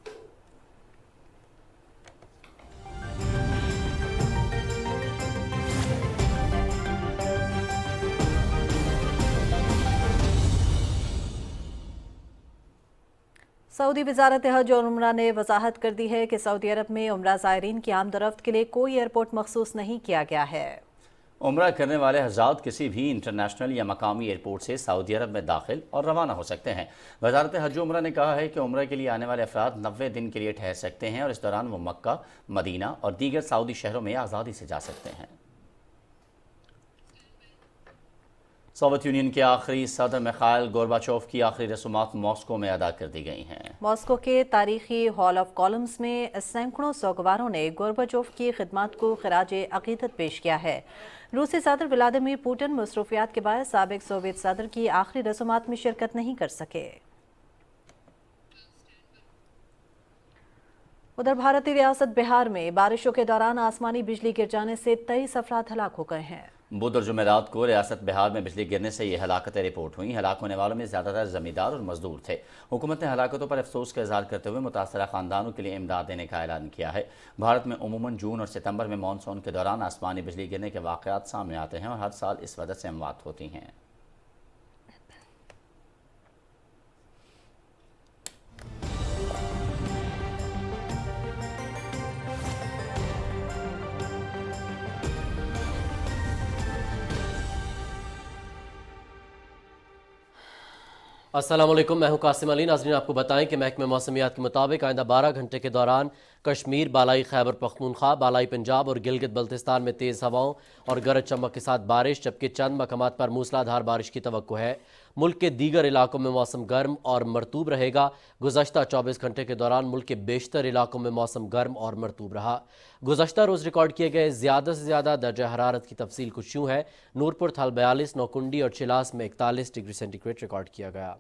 सऊदी वजारत हज और उम्रा ने वजाहत कर दी है कि सऊदी अरब में उम्रा ज़ायरीन की आमद-ओ-रफ्त के लिए कोई एयरपोर्ट मखसूस नहीं किया गया है। عمرہ کرنے والے حجاج کسی بھی انٹرنیشنل یا مقامی ایئرپورٹ سے سعودی عرب میں داخل اور روانہ ہو سکتے ہیں۔ وزارت حج و عمرہ نے کہا ہے کہ عمرہ کے لیے آنے والے افراد 90 دن کے لیے ٹھہر سکتے ہیں اور اس دوران وہ مکہ، مدینہ اور دیگر سعودی شہروں میں آزادی سے جا سکتے ہیں۔ سوویت یونین کے آخری صدر میخائل گورباچوف کی آخری رسومات ماسکو میں ادا کر دی گئی ہیں۔ ماسکو کے تاریخی ہال آف کالمز میں سینکڑوں سوگواروں نے گورباچوف کی خدمات کو خراج عقیدت پیش کیا ہے۔ روسی صدر ولادیمیر پوٹن مصروفیات کے باعث سابق سوویت صدر کی آخری رسومات میں شرکت نہیں کر سکے۔ ادھر بھارتی ریاست بہار میں بارشوں کے دوران آسمانی بجلی گر جانے سے 23 افراد ہلاک ہو گئے ہیں۔ بدھ اور جمعرات کو ریاست بہار میں بجلی گرنے سے یہ ہلاکتیں رپورٹ ہوئیں۔ ہلاک ہونے والوں میں زیادہ تر زمیندار اور مزدور تھے۔ حکومت نے ہلاکتوں پر افسوس کا اظہار کرتے ہوئے متاثرہ خاندانوں کے لیے امداد دینے کا اعلان کیا ہے۔ بھارت میں عموماً جون اور ستمبر میں مانسون کے دوران آسمانی بجلی گرنے کے واقعات سامنے آتے ہیں اور ہر سال اس وجہ سے اموات ہوتی ہیں۔ السلام علیکم، میں ہوں قاسم علی۔ ناظرین، آپ کو بتائیں کہ محکمہ موسمیات کے مطابق آئندہ 12 گھنٹے کے دوران کشمیر، بالائی خیبر پختونخوا، بالائی پنجاب اور گلگت بلتستان میں تیز ہواؤں اور گرج چمک کے ساتھ بارش، جبکہ چند مقامات پر موسلادھار بارش کی توقع ہے۔ ملک کے دیگر علاقوں میں موسم گرم اور مرطوب رہے گا۔ گزشتہ 24 گھنٹے کے دوران ملک کے بیشتر علاقوں میں موسم گرم اور مرطوب رہا۔ گزشتہ روز ریکارڈ کیے گئے زیادہ سے زیادہ درجہ حرارت کی تفصیل کچھ یوں ہے۔ نورپور تھل 42، نوکنڈی اور چلاس میں 41 ڈگری سینٹی گریڈ ریکارڈ کیا گیا۔